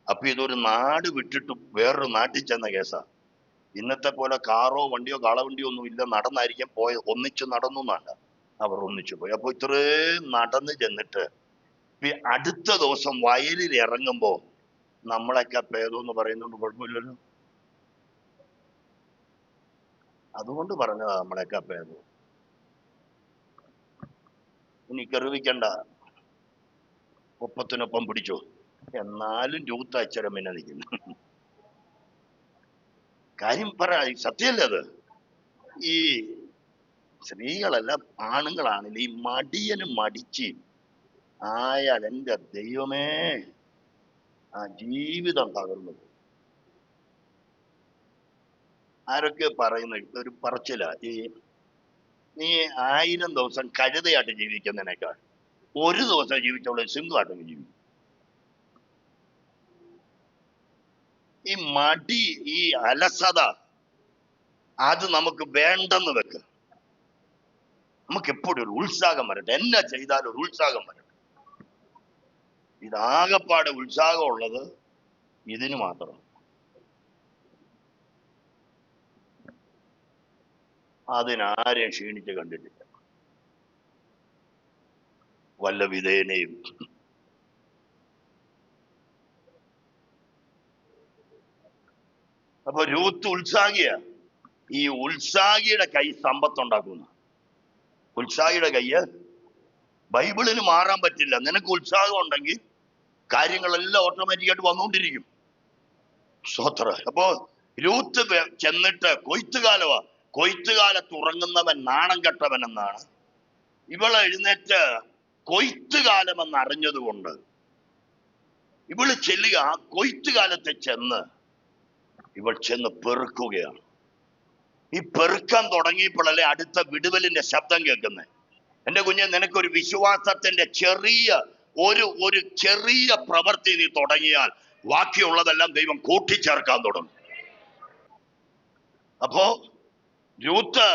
Speaker 1: അപ്പൊ ഇതൊരു നാട് വിട്ടിട്ട് വേറൊരു നാട്ടിൽ ചെന്ന കേസാ. ഇന്നത്തെ പോലെ കാറോ വണ്ടിയോ കാളവണ്ടിയോ ഒന്നും ഇല്ല, നടന്നായിരിക്കും പോയത്. ഒന്നിച്ച് നടന്നു എന്നല്ല, അവർ ഒന്നിച്ചു പോയി. അപ്പൊ ഇത്രയും നടന്ന് ചെന്നിട്ട് അടുത്ത ദിവസം വയലിൽ ഇറങ്ങുമ്പോ നമ്മളൊക്കെ പേദം എന്ന് പറയുന്നുണ്ട്, കുഴപ്പമില്ലല്ലോ. അതുകൊണ്ട് പറഞ്ഞതാ നമ്മളൊക്കെ പേദം. ഇനി കെറുവിക്കണ്ട, ഒപ്പത്തിനൊപ്പം പിടിച്ചോ. എന്നാലും രൂത്ത് അച്ചരം പിന്നെ നിൽക്കുന്നു. കാര്യം പറ, സത്യമല്ലേ അത്? ഈ സ്ത്രീകളല്ല ആണുങ്ങളാണില്ല, ഈ മടിയനും മടിച്ച് ആയാൽ എൻ്റെ ദൈവമേ ആ ജീവിതം തകർന്നു. ആരൊക്കെ പറയുന്ന ഒരു പറച്ചില, നീ 1000 ദിവസം കഴുതയായിട്ട് ജീവിക്കുന്നതിനേക്കാൾ ഒരു ദിവസം ജീവിച്ചവളെ സിംഹമായിട്ട് ജീവിക്കും. ഈ മടി, ഈ അലസത, അത് നമുക്ക് വേണ്ടെന്ന് വെക്ക്. നമുക്ക് എപ്പോഴും ഒരു ഉത്സാഹം വരട്ടെ. എന്നാ ചെയ്താലും ഒരു ഉത്സാഹം വരട്ടെ. ഇതാകപ്പാടെ ഉത്സാഹം ഉള്ളത് ഇതിന് മാത്രം. അതിനാരെയും ക്ഷീണിച്ച് കണ്ടിട്ടില്ല വല്ല വിധേനയും. അപ്പൊ രൂത്ത് ഉത്സാഹിയ. ഈ ഉത്സാഹിയുടെ കൈ സമ്പത്തുണ്ടാക്കുന്നു. ഉത്സാഹിയുടെ കയ്യ് ബൈബിളിന് മാറാൻ പറ്റില്ല. നിനക്ക് ഉത്സാഹം ഉണ്ടെങ്കിൽ കാര്യങ്ങളെല്ലാം ഓട്ടോമാറ്റിക്കായിട്ട് വന്നുകൊണ്ടിരിക്കും. സ്വത്ര. അപ്പോ രൂത്ത് ചെന്നിട്ട് കൊയ്ത്തുകാലമാ, കൊയ്ത്തുകാലത്ത് ഉറങ്ങുന്നവൻ നാണം കെട്ടവൻ എന്നാണ്. ഇവള് എഴുന്നേറ്റ് കൊയ്ത്തുകാലം എന്ന് അറിഞ്ഞതുകൊണ്ട് ഇവള് ചെല്ലുക. ആ കൊയ്ത്തുകാലത്ത് ചെന്ന് ഇവൾ ചെന്ന് പെറുക്കുകയാണ്. ഈ പെറുക്കാൻ തുടങ്ങിയപ്പോഴല്ലേ അടുത്ത വിടുവലിന്റെ ശബ്ദം കേൾക്കുന്നത്. എന്റെ കുഞ്ഞെ, നിനക്കൊരു വിശ്വാസത്തിന്റെ ഒരു ചെറിയ പ്രവൃത്തി നീ തുടങ്ങിയാൽ ബാക്കിയുള്ളതെല്ലാം ദൈവം കൂട്ടിച്ചേർക്കാൻ തുടങ്ങും. അപ്പോ രൂത്ത്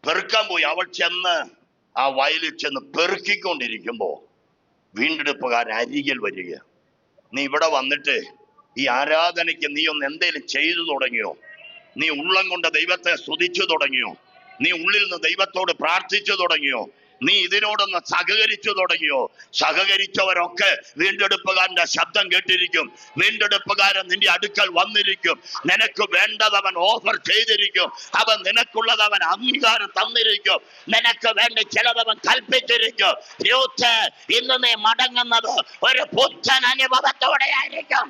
Speaker 1: പെറുക്കാൻ പോയി. അവൾ ചെന്ന് ആ വയലിൽ ചെന്ന് പെറുക്കിക്കൊണ്ടിരിക്കുമ്പോ വീണ്ടെടുപ്പുകാരൻ അരികിൽ വരിക. നീ ഇവിടെ വന്നിട്ട് ഈ ആരാധനയ്ക്ക് നീ ഒന്ന് എന്തേലും ചെയ്തു തുടങ്ങിയോ? നീ ഉള്ളം കൊണ്ട് ദൈവത്തെ സ്തുതിച്ചു തുടങ്ങിയോ? നീ ഉള്ളിൽ നിന്ന് ദൈവത്തോട് പ്രാർത്ഥിച്ചു തുടങ്ങിയോ? നീ ഇതിനോടൊന്ന് സഹകരിച്ചു തുടങ്ങിയോ? സഹകരിച്ചവരൊക്കെ വീണ്ടെടുപ്പുകാരന്റെ ശബ്ദം കേട്ടിരിക്കും. വീണ്ടെടുപ്പുകാരൻ നിന്റെ അടുക്കൽ വന്നിരിക്കും. നിനക്ക് വേണ്ടത് അവൻ ഓഫർ ചെയ്തിരിക്കും. അവൻ നിനക്കുള്ളത് അവൻ അംഗീകാരം തന്നിരിക്കും. നിനക്ക് വേണ്ടി ചിലതവൻ കൽപ്പിച്ചിരിക്കും. രൂത്ത്, ഇന്ന് നീ മടങ്ങുന്നത് ഒരു പുത്തൻ അനുഭവത്തോടെ ആയിരിക്കും.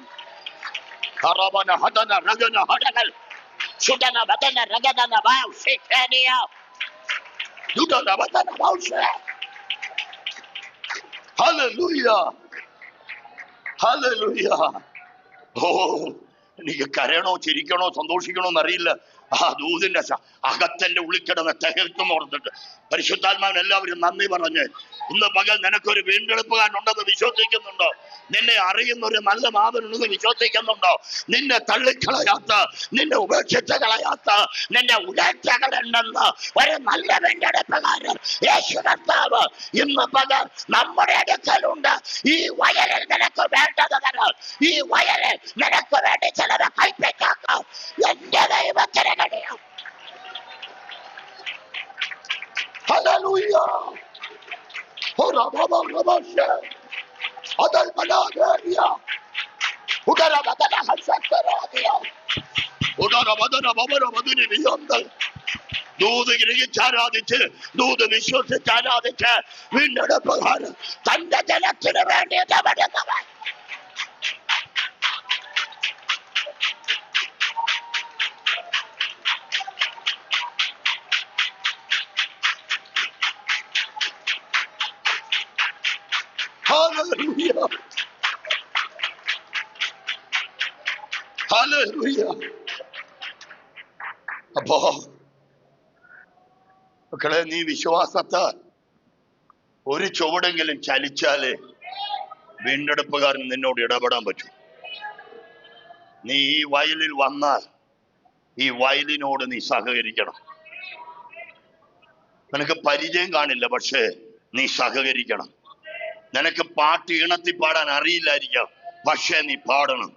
Speaker 1: എനിക്ക് കരയണോ ചിരിക്കണോ സന്തോഷിക്കണോ എന്നറിയില്ല. ആ ദൂതിന്റെ അകത്തന്റെ ഉള്ളിൽ കിടന്ന് തകർക്കും ഓർത്തിട്ട് പരിശുദ്ധാത്മാവിന് എല്ലാവരും നന്ദി പറഞ്ഞ് ഇന്ന് പകൽ നിനക്കൊരു വീണ്ടെടുപ്പുകാരനുണ്ടെന്ന് വിശ്വസിക്കുന്നുണ്ടോ? നിന്നെ അറിയുന്ന ഒരു നല്ല നാഥനുണ്ടെന്ന് വിശ്വസിക്കുന്നുണ്ടോ? നിന്നെ തള്ളിക്കളയാത്ത, നിന്നെ ഉപേക്ഷിച്ച് കളയാത്ത, നിന്റെ ഉയർച്ചകളുണ്ടെന്ന് ഒരു നല്ല വീണ്ടെടുപ്പുകാരൻ യേശു കർത്താവ് ഇന്ന് പകൽ നമ്മുടെ അടുക്കലുണ്ട്. ഈ വയലിൽ നിനക്ക് വേണ്ടത് തരാം. ഈ വയലിൽ നിനക്ക് വേണ്ടി ചിലരെ കൽപ്പിക്കാം. എന്റെ ദൈവത്തിന് കഴിയും. ഹല്ലേലൂയ. ദൂത് ഗ്രഹിച്ചാരാധിച്ച്, ദൂത് വിശ്വസിച്ചാരാധിച്ച് വീണ്ടെടുപ്പുകാരൻ തന്റെ ജനത്തിന് വേണ്ടി ഇടപെടുന്നവൻ. Hallelujah. Hallelujah. അപ്പോ മക്കളെ, നീ വിശ്വാസത്താൽ ഒരു ചുവടെങ്കിലും ചലിച്ചാലേ വീണ്ടെടുപ്പുകാരൻ നിന്നോട് ഇടപെടാൻ പറ്റൂ. നീ ഈ വയലിൽ വന്നാൽ ഈ വയലിനോട് നീ സഹകരിക്കണം. നിനക്ക് പരിചയം കാണില്ല, പക്ഷേ നീ സഹകരിക്കണം. നിനക്ക് പാട്ട് ഈണത്തി പാടാൻ അറിയില്ലായിരിക്കാം, പക്ഷെ നീ പാടണം.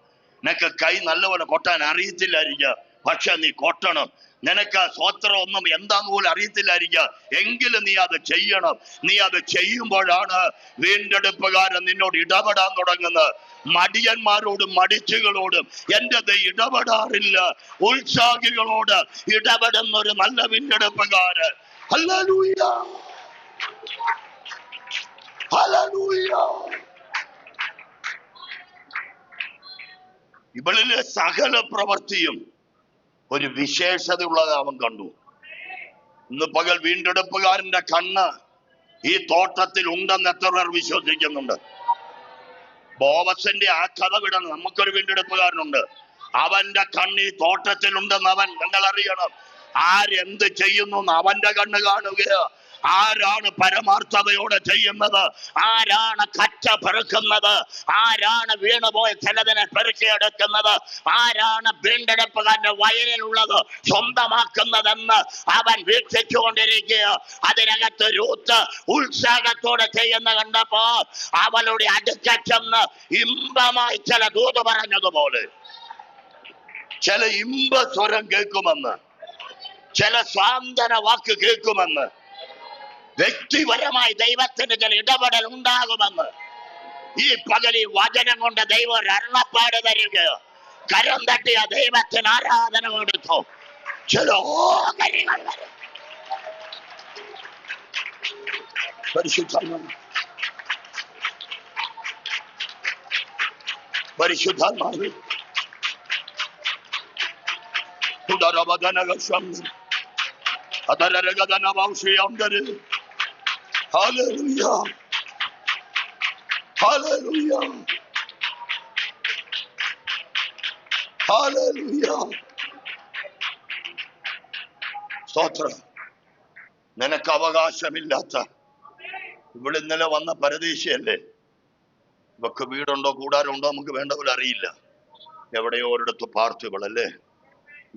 Speaker 1: നിനക്ക് കൈ നല്ലപോലെ കൊട്ടാൻ അറിയത്തില്ലായിരിക്കാം, പക്ഷെ നീ കൊട്ടണം. നിനക്ക് സ്വത്രം ഒന്നും എന്താന്ന് പോലും അറിയത്തില്ലായിരിക്കാം, എങ്കിലും നീ അത് ചെയ്യണം. നീ അത് ചെയ്യുമ്പോഴാണ് വീണ്ടെടുപ്പുകാരൻ നിന്നോട് ഇടപെടാൻ തുടങ്ങുന്നത്. മടിയന്മാരോടും മടിച്ചുകളോടും എന്റെ ഇടപെടാറില്ല. ഉത്സാഹികളോട് ഇടപെടുന്ന ഒരു നല്ല വീണ്ടെടുപ്പുകാരൻ. ഹല്ലേലൂയ. Hallelujah. ഇവളിലെ സകല പ്രവൃത്തിയും ഒരു വിശേഷതയുള്ളത് അവൻ കണ്ടു. ഇന്ന് പകൽ വീണ്ടെടുപ്പുകാരന്റെ കണ്ണ് ഈ തോട്ടത്തിൽ ഉണ്ടെന്ന് എത്ര പേർ വിശ്വസിക്കുന്നുണ്ട്? ബോവസിന്റെ ആ കഥ വിടണം. നമുക്കൊരു വീണ്ടെടുപ്പുകാരനുണ്ട്. അവന്റെ കണ്ണ് ഈ തോട്ടത്തിൽ ഉണ്ടെന്ന് നിങ്ങൾ അറിയണം. ആരെന്ത് ചെയ്യുന്നു അവന്റെ കണ്ണ് കാണുകയോ. ആരാണ് പരമാർത്ഥതയോടെ ചെയ്യുന്നത്? ആരാണ് കറ്റ പെറുക്കുന്നത്? ആരാണ് വീണുപോയ ചിലതിനെ പെറുക്കിയെടുക്കുന്നത്? ആരാണ് വീണ്ടെടുപ്പുകാരന്റെ വയലിലുള്ളത് സ്വന്തമാക്കുന്നതെന്ന് അവൻ വീക്ഷിച്ചുകൊണ്ടിരിക്കുക. അതിനകത്ത് രൂത്ത് ഉത്സാഹത്തോടെ ചെയ്യുന്ന കണ്ടപ്പോ അവളുടെ അടുക്കച്ചെന്ന് ഇമ്പമായി ചില ദൂത് പറഞ്ഞതുപോലെ ചില ഇമ്പ സ്വരം കേൾക്കുമെന്ന്, ചില സാന്ത്വന വാക്ക് കേൾക്കുമെന്ന്, വ്യക്തിപരമായി ദൈവത്തിന് ചില ഇടപെടൽ ഉണ്ടാകുമെന്ന് ഈ പകൽ ഈ വചനം കൊണ്ട് ദൈവം ഒരു അരുളപ്പാട് തരികയോ. കരം തട്ടിയ ദൈവത്തിന് ആരാധന കൊടുത്തു. ചില ഓഹരികൾ വരും. പരിശുദ്ധാത്മാവ് ഹല്ലേലൂയ, ഹല്ലേലൂയ, ഹല്ലേലൂയ. സ്തോത്രം. നിനക്ക് അവകാശമില്ലാത്ത ഇവിടെ ഇന്നലെ വന്ന പരദേശിയല്ലേ? ഇവക്ക് വീടുണ്ടോ കൂടാരമുണ്ടോ നമുക്ക് വേണ്ട പോലെ അറിയില്ല. എവിടെയോ ഒരിടത്ത് പാർത്തു ഇവളല്ലേ.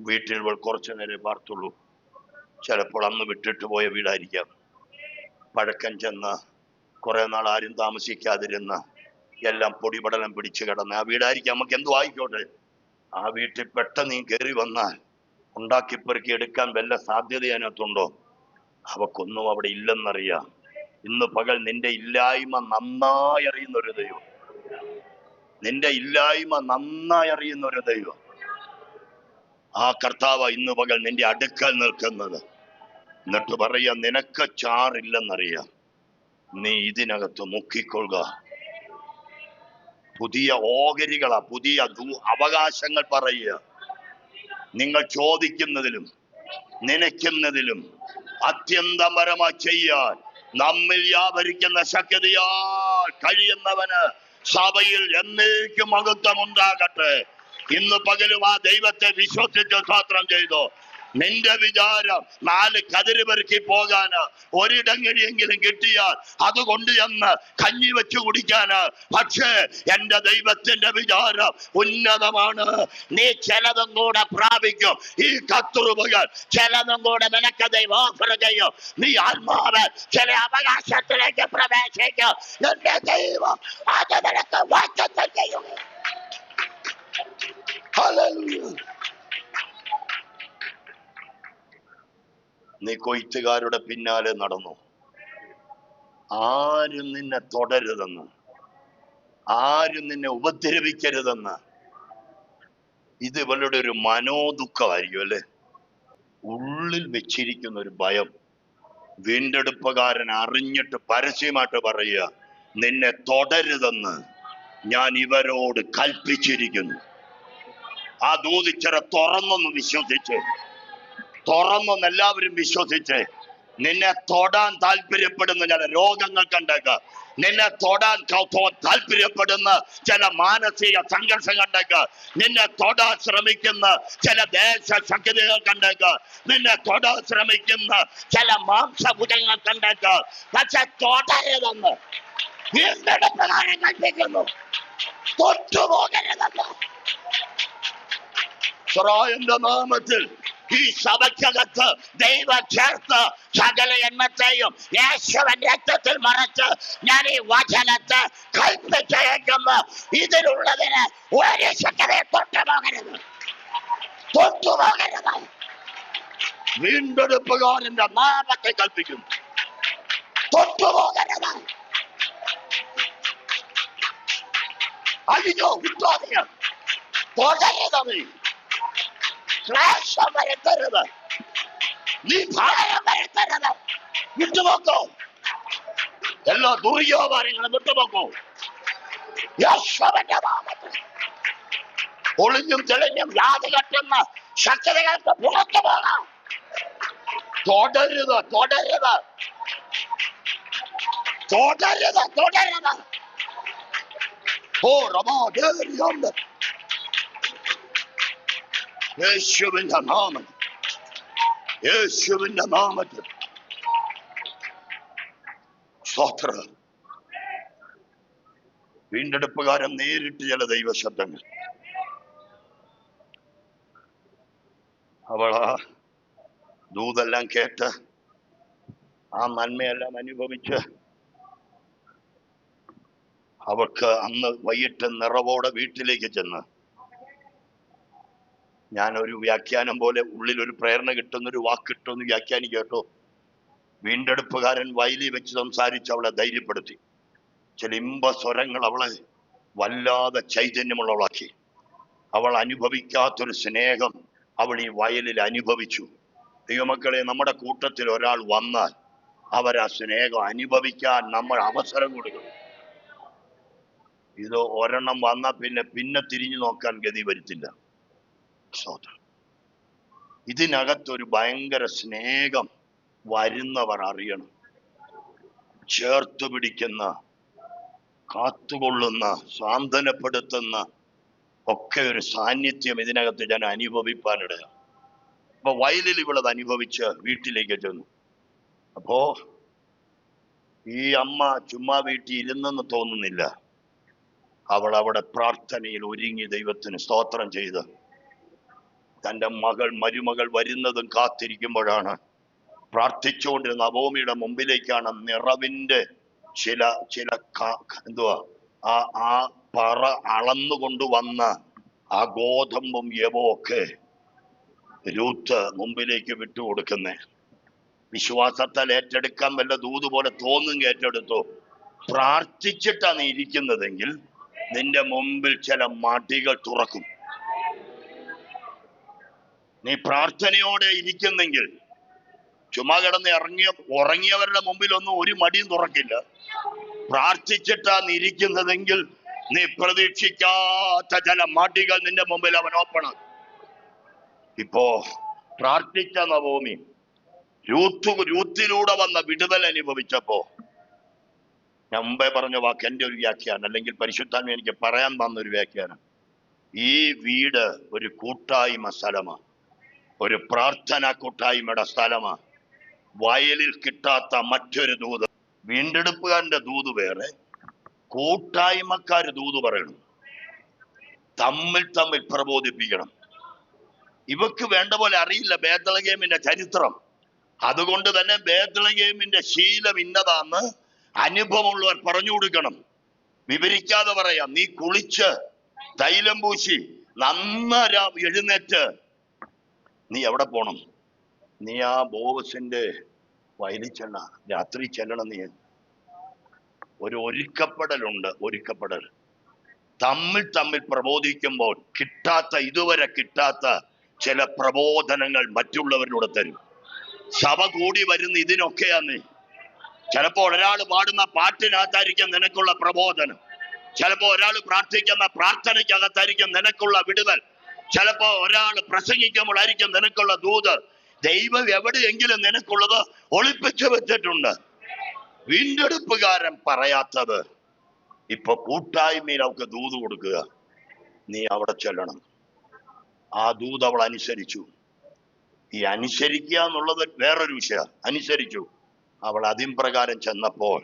Speaker 1: വീട്ടിൽ ഇവൾ കുറച്ചു നേരം പാർത്തുള്ളൂ. ചിലപ്പോൾ അന്ന് വിട്ടിട്ട് പോയ വീടായിരിക്കാം. പഴക്കം ചെന്ന് കുറെ നാൾ ആരും താമസിക്കാതിരുന്ന എല്ലാം പൊടിപടലം പിടിച്ചു കിടന്ന് ആ വീടായിരിക്കാം. നമുക്ക് എന്തോ ആയിക്കോട്ടെ. ആ വീട്ടിൽ പെട്ടെന്ന് നീ കയറി വന്നാൽ ഉണ്ടാക്കിപ്പെറുക്കി എടുക്കാൻ വല്ല സാധ്യത അതിനകത്തുണ്ടോ? അവക്കൊന്നും അവിടെ ഇല്ലെന്നറിയാം. ഇന്ന് പകൽ നിന്റെ ഇല്ലായ്മ നന്നായി അറിയുന്ന ഒരു ദൈവം, നിന്റെ ഇല്ലായ്മ നന്നായി അറിയുന്ന ഒരു ദൈവം, ആ കർത്താവ് ഇന്ന് പകൽ നിന്റെ അടുക്കൽ നിൽക്കുന്നത്. എന്നിട്ട് പറയാ, നിനക്ക് ചാറില്ലെന്നറിയാം, നീ ഇതിനകത്ത് മുക്കിക്കൊള്ളുക. പുതിയ ഓഹരികളാ, പുതിയ അവകാശങ്ങൾ പറയുക. നിങ്ങൾ ചോദിക്കുന്നതിലും നനയ്ക്കുന്നതിലും അത്യന്തപരമായി ചെയ്യാൻ നമ്മിൽ വ്യാപരിക്കുന്ന ശക്തിയാൽ കഴിയുന്നവന് സഭയിൽ എന്നേക്കും മഹത്വം ഉണ്ടാകട്ടെ. ഇന്ന് പകലും ആ ദൈവത്തെ വിശ്വസിച്ച് സ്തോത്രം ചെയ്തു. നിന്റെ വിചാരം 4 കതിര് പെറുക്കി പോകാന്, ഒരിടങ്ങഴിയെങ്കിലും കിട്ടിയാൽ അതുകൊണ്ട് എന്ന് കഞ്ഞി വെച്ച് കുടിക്കാന്. പക്ഷേ എന്റെ ദൈവത്തിന്റെ വിചാരം ഉന്നതമാണ്. നീ ചിലതും കൂടെ പ്രാപിക്കും. ഈ കത്തുറുപകൾ ചിലതും കൂടെ നിനക്ക് ദൈവം ഓഫർ ചെയ്യും. നീ ആത്മാവ് ചില അവകാശത്തിലേക്ക് പ്രവേശിക്കും. എന്റെ ദൈവം അത് നിനക്ക് വാഗ്ദത്തം ചെയ്യും. ഹല്ലേലൂയ. നീ കൊയ്ത്തുകാരുടെ പിന്നാലെ നടന്നു. ആരും നിന്നെ തൊടരുതെന്ന്, ആരും നിന്നെ ഉപദ്രവിക്കരുതെന്ന്. ഇത് ഇവളുടെ ഒരു മനോദുഃഖമായിരിക്കും അല്ലെ, ഉള്ളിൽ വെച്ചിരിക്കുന്ന ഒരു ഭയം. വീണ്ടെടുപ്പുകാരൻ അറിഞ്ഞിട്ട് പരസ്യമായിട്ട് പറയുക, നിന്നെ തൊടരുതെന്ന് ഞാൻ ഇവരോട് കൽപ്പിച്ചിരിക്കുന്നു. ആ ദൂതിച്ചറ തുറന്നൊന്ന് വിശ്വസിച്ച്, തുറന്നൊന്ന് എല്ലാവരും വിശ്വസിച്ച്. നിന്നെ തൊടാൻ താല്പര്യപ്പെടുന്ന ചില രോഗങ്ങൾ കണ്ടേക്ക്, നിന്നെ തൊടാൻ താല്പര്യപ്പെടുന്ന ചില മാനസിക സംഘർഷം കണ്ടേക്ക്, നിന്നെ തൊടാൻ ശ്രമിക്കുന്ന ചില ദേശശക്തികൾ കണ്ടേക്ക്, നിന്നെ തൊടാൻ ശ്രമിക്കുന്ന ചില മാംസഭുജങ്ങൾ കണ്ടേക്ക്. പക്ഷെ തൊടരുതെന്ന് വീണ്ടെടുപ്പുകാരൻ കൽപ്പിക്കുന്നു. തൊട്ടുപോകരുതെന്ന്. ഇസ്രായേലിന്റെ നാമത്തിൽ ഈ സഭയ്ക്കകത്ത് ദൈവം ചേർത്ത് സകല എണ്ണത്തെയും യേശുവിന്റെ രക്തത്തിൽ മറച്ച് ഞാൻ ഈ വചനത്തെ കൽപ്പിച്ചേക്കുന്നു. ഇതിലുള്ളതിന് ഒരു ശക്തിയെ തൊട്ടുപോകരുത്, തൊട്ടുപോകരുത്. വീണ്ടെടുപ്പുകാരന്റെ നാമത്തെ കൽപ്പിക്കുന്നു, തൊട്ടുപോകരുത്. അയ്യോ വിട്ടോദിയ തൊടരുത്. ക്ലേശം വരുത്തരുത്, നീ ഭാരം വരുത്തരുത്. വിട്ടുപോക്കോ, എല്ലാ ദുര്യോപാരങ്ങളും വിട്ടുപോക്കോ. യേശുവിന്റെ നാമത്തിൽ ഒളിഞ്ഞും തെളിഞ്ഞും വ്യാധി കെട്ടുന്ന ശക്തികൾക്ക് പുറത്തു പോകാം. തൊടരുത്, തൊടരുത്, തൊടരുത്, തൊടരുത്. ഓ റമാ യേശുവിന്റെ നാമത്തിൽ, യേശുവിന്റെ നാമത്തിൽ സ്തോത്ര. വീണ്ടെടുപ്പുകാരൻ നേരിട്ട് ചില ദൈവശബ്ദങ്ങൾ. അവൾ ആ ദൂതെല്ലാം കേട്ട് ആ നന്മയെല്ലാം അനുഭവിച്ച് അവൾക്ക് അന്ന് വൈകിട്ട് നിറവോടെ വീട്ടിലേക്ക് ചെന്ന്, ഞാനൊരു വ്യാഖ്യാനം പോലെ ഉള്ളിലൊരു പ്രേരണ കിട്ടുന്നൊരു വാക്ക് കിട്ടുമെന്ന് വ്യാഖ്യാനിക്കും കേട്ടോ. വീണ്ടെടുപ്പുകാരൻ വയലിൽ വെച്ച് സംസാരിച്ച് അവളെ ധൈര്യപ്പെടുത്തി. ചില ഇമ്പ സ്വരങ്ങൾ അവളെ വല്ലാതെ ചൈതന്യമുള്ളവളാക്കി. അവൾ അനുഭവിക്കാത്തൊരു സ്നേഹം അവൾ ഈ വയലിൽ അനുഭവിച്ചു. ദൈവമക്കളെ, നമ്മുടെ കൂട്ടത്തിൽ ഒരാൾ വന്നാൽ അവരാ സ്നേഹം അനുഭവിക്കാൻ നമ്മൾ അവസരം കൊടുക്കണം. ഇത് ഒരെണ്ണം വന്നാൽ പിന്നെ തിരിഞ്ഞു നോക്കാൻ ഗതി വരുത്തില്ല. ഇതിനകത്തൊരു ഭയങ്കര സ്നേഹം വരുന്നവർ അറിയണം. ചേർത്ത് പിടിക്കുന്ന, കാത്തുകൊള്ളുന്ന, സാന്ത്വനപ്പെടുത്തുന്ന ഒക്കെ ഒരു സാന്നിധ്യം ഇതിനകത്ത് ഞാൻ അനുഭവിപ്പാനിടയാണ്. അപ്പൊ വയലിൽ ഇവളത് അനുഭവിച്ച് വീട്ടിലേക്ക് ചെന്നു. അപ്പോ ഈ അമ്മ ചുമ്മാ വീട്ടിൽ ഇരുന്നെന്ന് തോന്നുന്നില്ല. അവൾ അവിടെ പ്രാർത്ഥനയിൽ ഒരുങ്ങി ദൈവത്തിന് സ്തോത്രം ചെയ്ത് തൻ്റെ മരുമകൾ വരുന്നതും കാത്തിരിക്കുമ്പോഴാണ് പ്രാർത്ഥിച്ചുകൊണ്ടിരുന്ന നവോമിയുടെ മുമ്പിലേക്കാണ് നിറവിന്റെ ചില ആ പറ അളന്നുകൊണ്ടുവന്ന ആ ഗോതമ്പും യവവും ഒക്കെ രൂത്ത് മുമ്പിലേക്ക് വിട്ടുകൊടുക്കുന്നേ. വിശ്വാസത്താൽ ഏറ്റെടുക്കാൻ വല്ല ദൂത് പോലെ തോന്നും ഏറ്റെടുത്തു. പ്രാർത്ഥിച്ചിട്ടാണ് ഇരിക്കുന്നതെങ്കിൽ നിന്റെ മുമ്പിൽ ചില മടികൾ തുറക്കും. നീ പ്രാർത്ഥനയോടെ ഇരിക്കുന്നെങ്കിൽ ചുമ്മാ കിടന്ന് ഉറങ്ങിയവരുടെ മുമ്പിലൊന്നും ഒരു മടിയും തുറക്കില്ല. പ്രാർത്ഥിച്ചിട്ടാണ് ഇരിക്കുന്നതെങ്കിൽ നീ പ്രതീക്ഷിക്കാത്ത ചില മടികൾ നിന്റെ മുമ്പിൽ അവൻ ഓപ്പണാക്കും. ഇപ്പോ പ്രാർത്ഥിച്ച നവോമി രൂത്തിലൂടെ വന്ന വിടുതൽ അനുഭവിച്ചപ്പോ, ഞാൻ മുമ്പേ പറഞ്ഞ വാക്ക് എന്റെ ഒരു വ്യാഖ്യാനം, അല്ലെങ്കിൽ പരിശുദ്ധാത്മ എനിക്ക് പറയാൻ തന്നൊരു വ്യാഖ്യാനം. ഈ വീട് ഒരു കൂട്ടായ്മ സ്ഥലമാണ്, ഒരു പ്രാർത്ഥന കൂട്ടായ്മയുടെ സ്ഥലമാണ്. വയലിൽ കിട്ടാത്ത മറ്റൊരു ദൂത്, വീണ്ടെടുപ്പുകാരന്റെ ദൂത് വേറെ, കൂട്ടായ്മക്കാര് ദൂത് പറയണം, തമ്മിൽ പ്രബോധിപ്പിക്കണം. ഇവക്ക് വേണ്ട പോലെ അറിയില്ല ബേത്ലഹേമിന്റെ ചരിത്രം. അതുകൊണ്ട് തന്നെ ബേത്ലഹേമിന്റെ ശീലം ഇന്നതാന്ന് അനുഭവമുള്ളവർ പറഞ്ഞു കൊടുക്കണം. വിവരിക്കാതെ പറയാം. നീ കുളിച്ച് തൈലം പൂശി നന്നരാ എഴുന്നേറ്റ് നീ എവിടെ പോണം? നീ ആ ബോവസിന്റെ വയലിൽ ചെല്ല, രാത്രി ചെല്ലണം. നീ ഒരു ഒരുക്കപ്പെടൽ തമ്മിൽ പ്രബോധിക്കുമ്പോൾ ഇതുവരെ കിട്ടാത്ത ചില പ്രബോധനങ്ങൾ മറ്റുള്ളവരിലൂടെ തരും. സഭ കൂടി വരുന്ന ഇതിനൊക്കെയാണ്. ചിലപ്പോ ഒരാൾ പാടുന്ന പാട്ടിനകത്തായിരിക്കും നിനക്കുള്ള പ്രബോധനം, ചിലപ്പോ ഒരാൾ പ്രാർത്ഥിക്കുന്ന പ്രാർത്ഥനയ്ക്കകത്തായിരിക്കും നിനക്കുള്ള വിടുതൽ, ചിലപ്പോ ഒരാൾ പ്രസംഗിക്കുമ്പോഴായിരിക്കും നിനക്കുള്ള ദൂത്. ദൈവം എവിടെയെങ്കിലും നിനക്കുള്ളത് ഒളിപ്പിച്ചു വെച്ചിട്ടുണ്ട്. വീണ്ടെടുപ്പുകാരൻ പറയാത്തത് ഇപ്പൊ കൂട്ടായ്മയിൽ അവൾക്ക് ദൂത് കൊടുക്കുക. നീ അവിടെ ചെല്ലണം. ആ ദൂത് അവൾ അനുസരിച്ചു. ഈ അനുസരിക്കുക എന്നുള്ളത് വേറൊരു വിഷയം. അനുസരിച്ചു. അവൾ അതിൻപ്രകാരം ചെന്നപ്പോൾ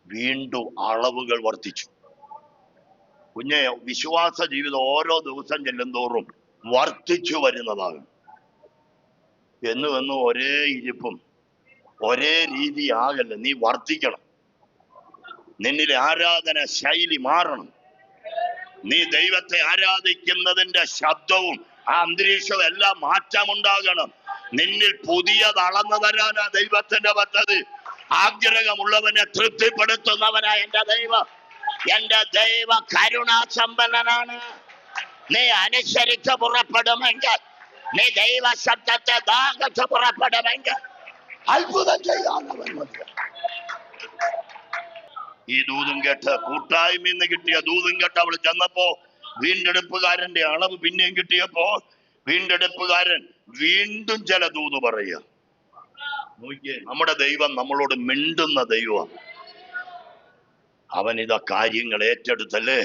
Speaker 1: വീണ്ടും അളവുകൾ വർദ്ധിച്ചു. കുഞ്ഞെ, വിശ്വാസ ജീവിതം ഓരോ ദിവസം ചെല്ലുന്തോറും വർദ്ധിച്ചു വരുന്നതാകും. എന്നും ഒരേ ഇരിപ്പും ഒരേ രീതി ആകല്ല. നീ വർദ്ധിക്കണം. നിന്നിലെ ആരാധന ശൈലി മാറണം. നീ ദൈവത്തെ ആരാധിക്കുന്നതിന്റെ ശബ്ദവും ആ അന്തരീക്ഷവും എല്ലാം മാറ്റമുണ്ടാകണം. നിന്നിൽ പുതിയത് അളന്നു തരാനാ ദൈവത്തിന്റെ പദ്ധതി. ആഗ്രഹമുള്ളവനെ തൃപ്തിപ്പെടുത്തുന്നവനാ എന്റെ ദൈവ കരുണാസമ്പന്നനാണ്. നീ അനുസരിച്ച് പുറപ്പെടുമെങ്കിൽ, നീ ദൈവ ശബ്ദത്തെ ദാഹിച്ച് പുറപ്പെടുമെങ്കിൽ അത്ഭുതം ചെയ്യാനവൻ മതി. ഈ ദൂതും കേട്ട്, കൂട്ടായ്മയിൽ നിന്ന് കിട്ടിയ ദൂതും കേട്ട് അവൾ ചെന്നപ്പോ വീണ്ടെടുപ്പുകാരന്റെ അളവ് പിന്നെയും കിട്ടിയപ്പോ വീണ്ടെടുപ്പുകാരൻ വീണ്ടും ചില ദൂത് പറയുക. നോക്കിയേ, നമ്മുടെ ദൈവം നമ്മളോട് മിണ്ടുന്ന ദൈവമാണ്. അവൻ ഇതാ കാര്യങ്ങൾ ഏറ്റെടുത്തല്ലേ.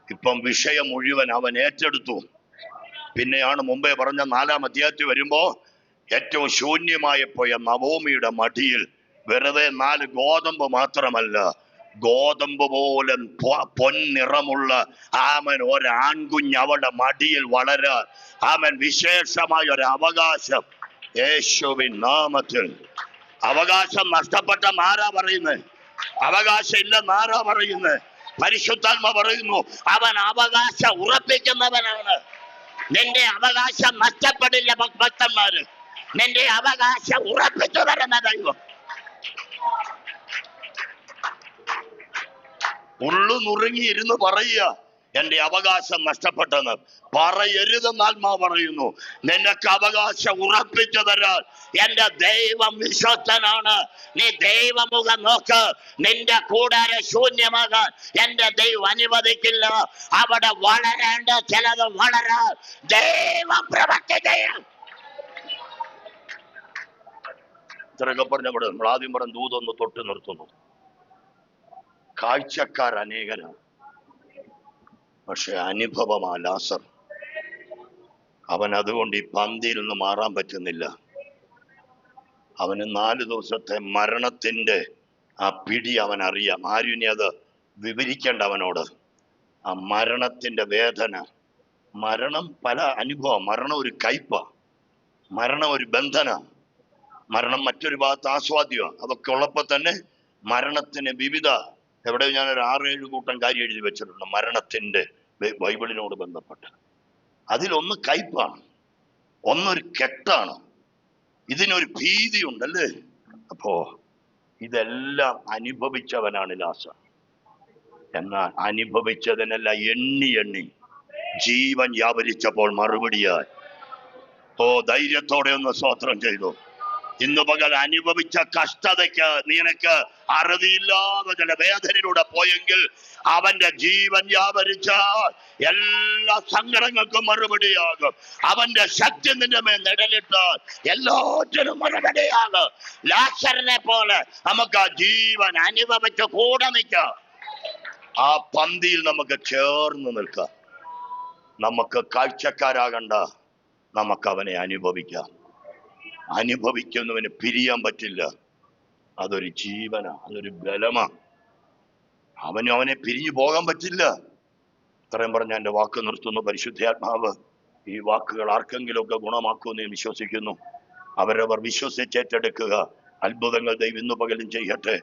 Speaker 1: ഇപ്പം വിഷയം മുഴുവൻ അവൻ ഏറ്റെടുത്തു. പിന്നെയാണ് മുമ്പേ പറഞ്ഞ 4-ാം അധ്യായത്തിൽ വരുമ്പോ ഏറ്റവും ശൂന്യമായി പോയ നവോമിയുടെ മടിയിൽ വെറുതെ 4 ഗോതമ്പ് മാത്രമല്ല, ഗോതമ്പ് പോലെ പൊന്നിറമുള്ള ഒരാൺകുഞ്ഞ് അവളുടെ മടിയിൽ വളരാൻ വിശേഷമായ ഒരു അവകാശം യേശുവിൻ നാമത്തിൽ. അവകാശം നഷ്ടപ്പെട്ട ആരാ പറയുന്നത്? അവകാശം ഇല്ലെന്ന് ആരാ പറയുന്നത്? പരിശുദ്ധാത്മ പറയുന്നു, അവൻ അവകാശം ഉറപ്പിക്കുന്നവനാണ്. നിന്റെ അവകാശം നഷ്ടപ്പെടില്ല ഭക്തന്മാര്. നിന്റെ അവകാശം ഉറപ്പിച്ചു തരുന്ന ദൈവം. ഉള്ളു നുറുങ്ങിയിരുന്ന് പറയുക, എന്റെ അവകാശം നഷ്ടപ്പെട്ടെന്ന് പറയരുതെന്ന് ആത്മാവ് പറയുന്നു. നിനക്ക് അവകാശം ഉറപ്പിച്ചു തരാൻ എന്റെ ദൈവം വിശ്വസ്തനാണ്. നീ ദൈവമുഖം നോക്ക്. നിന്റെ കൂടാര ശൂന്യമാകാൻ എന്റെ ദൈവം അനുവദിക്കില്ല. അവിടെ വളരേണ്ട ചിലത് വളരാൻ ദൈവം പ്രവർത്തി ചെയ്യും. ഇത്രയൊക്കെ പറഞ്ഞവിടെ നമ്മൾ ആദ്യം പറഞ്ഞ ദൂതൊന്ന് തൊട്ട് നിർത്തുന്നു. കാഴ്ചക്കാർ അനേകനാണ്, പക്ഷെ അനുഭവമാ ലാസർ. അവൻ അതുകൊണ്ട് ഈ പന്തിയിൽ നിന്ന് മാറാൻ പറ്റുന്നില്ല. അവന് 4 ദിവസത്തെ മരണത്തിന്റെ ആ പിടി അവൻ അറിയാം. ആരും ഇനി അത് വിവരിക്കേണ്ട അവനോട്. ആ മരണത്തിന്റെ വേദന, മരണം പല അനുഭവം. മരണം ഒരു കയ്പ, മരണം ഒരു ബന്ധന, മരണം മറ്റൊരു ഭാഗത്ത് ആസ്വാദ്യമാണ്. അതൊക്കെ ഉള്ളപ്പോ തന്നെ മരണത്തിന് വിവിധ, എവിടെ ഞാനൊരു 6-7 കൂട്ടം കാര്യം എഴുതി വെച്ചിട്ടുണ്ട് മരണത്തിന്റെ ബൈബിളിനോട് ബന്ധപ്പെട്ട്. അതിലൊന്ന് കയ്പാണ്, ഒന്നൊരു കെട്ടാണ്, ഇതിനൊരു ഭീതി ഉണ്ടല്ലേ. അപ്പോ ഇതെല്ലാം അനുഭവിച്ചവനാണ് ലാസർ. എന്നാൽ അനുഭവിച്ചതിനെല്ലാം എണ്ണി ജീവൻ വ്യാപരിച്ചപ്പോൾ മറുപടിയായി ധൈര്യത്തോടെ ഒന്ന് സ്തോത്രം ചെയ്തു. ഇന്ന് പകൽ അനുഭവിച്ച കഷ്ടതയ്ക്ക് നിനക്ക് അറുതിയില്ലാതെ ചില വേദനയിലൂടെ പോയെങ്കിൽ അവന്റെ ജീവൻ വ്യാപരിച്ച എല്ലാ സങ്കടങ്ങൾക്കും മറുപടിയാകും. അവന്റെ ശക്തി നിന്റെ മേൽ നിഴലിട്ടാൽ എല്ലാറ്റിനും മറുപടിയാകും. ലാസറിനെ പോലെ നമുക്ക് ആ ജീവൻ അനുഭവിച്ച് കൂടെ നിൽക്കാം. ആ പന്തിയിൽ നമുക്ക് ചേർന്ന് നിൽക്കാം. നമുക്ക് കാഴ്ചക്കാരാകണ്ട, നമുക്ക് അവനെ അനുഭവിക്കാം. അനുഭവിക്കുന്നവന് പിരിയാൻ പറ്റില്ല. അതൊരു ജീവനാ, അതൊരു ബലമാ. അവനെ പിരിഞ്ഞു പോകാൻ പറ്റില്ല. ഇത്രയും പറഞ്ഞ എന്റെ വാക്ക് നിർത്തുന്നു. പരിശുദ്ധാത്മാവ് ഈ വാക്കുകൾ ആർക്കെങ്കിലുമൊക്കെ ഗുണമാക്കുമെന്ന് വിശ്വസിക്കുന്നു. അവരവർ വിശ്വസിച്ചേറ്റെടുക്കുക. അത്ഭുതങ്ങൾ ദൈവം ഇന്നു പകലും ചെയ്യട്ടെ.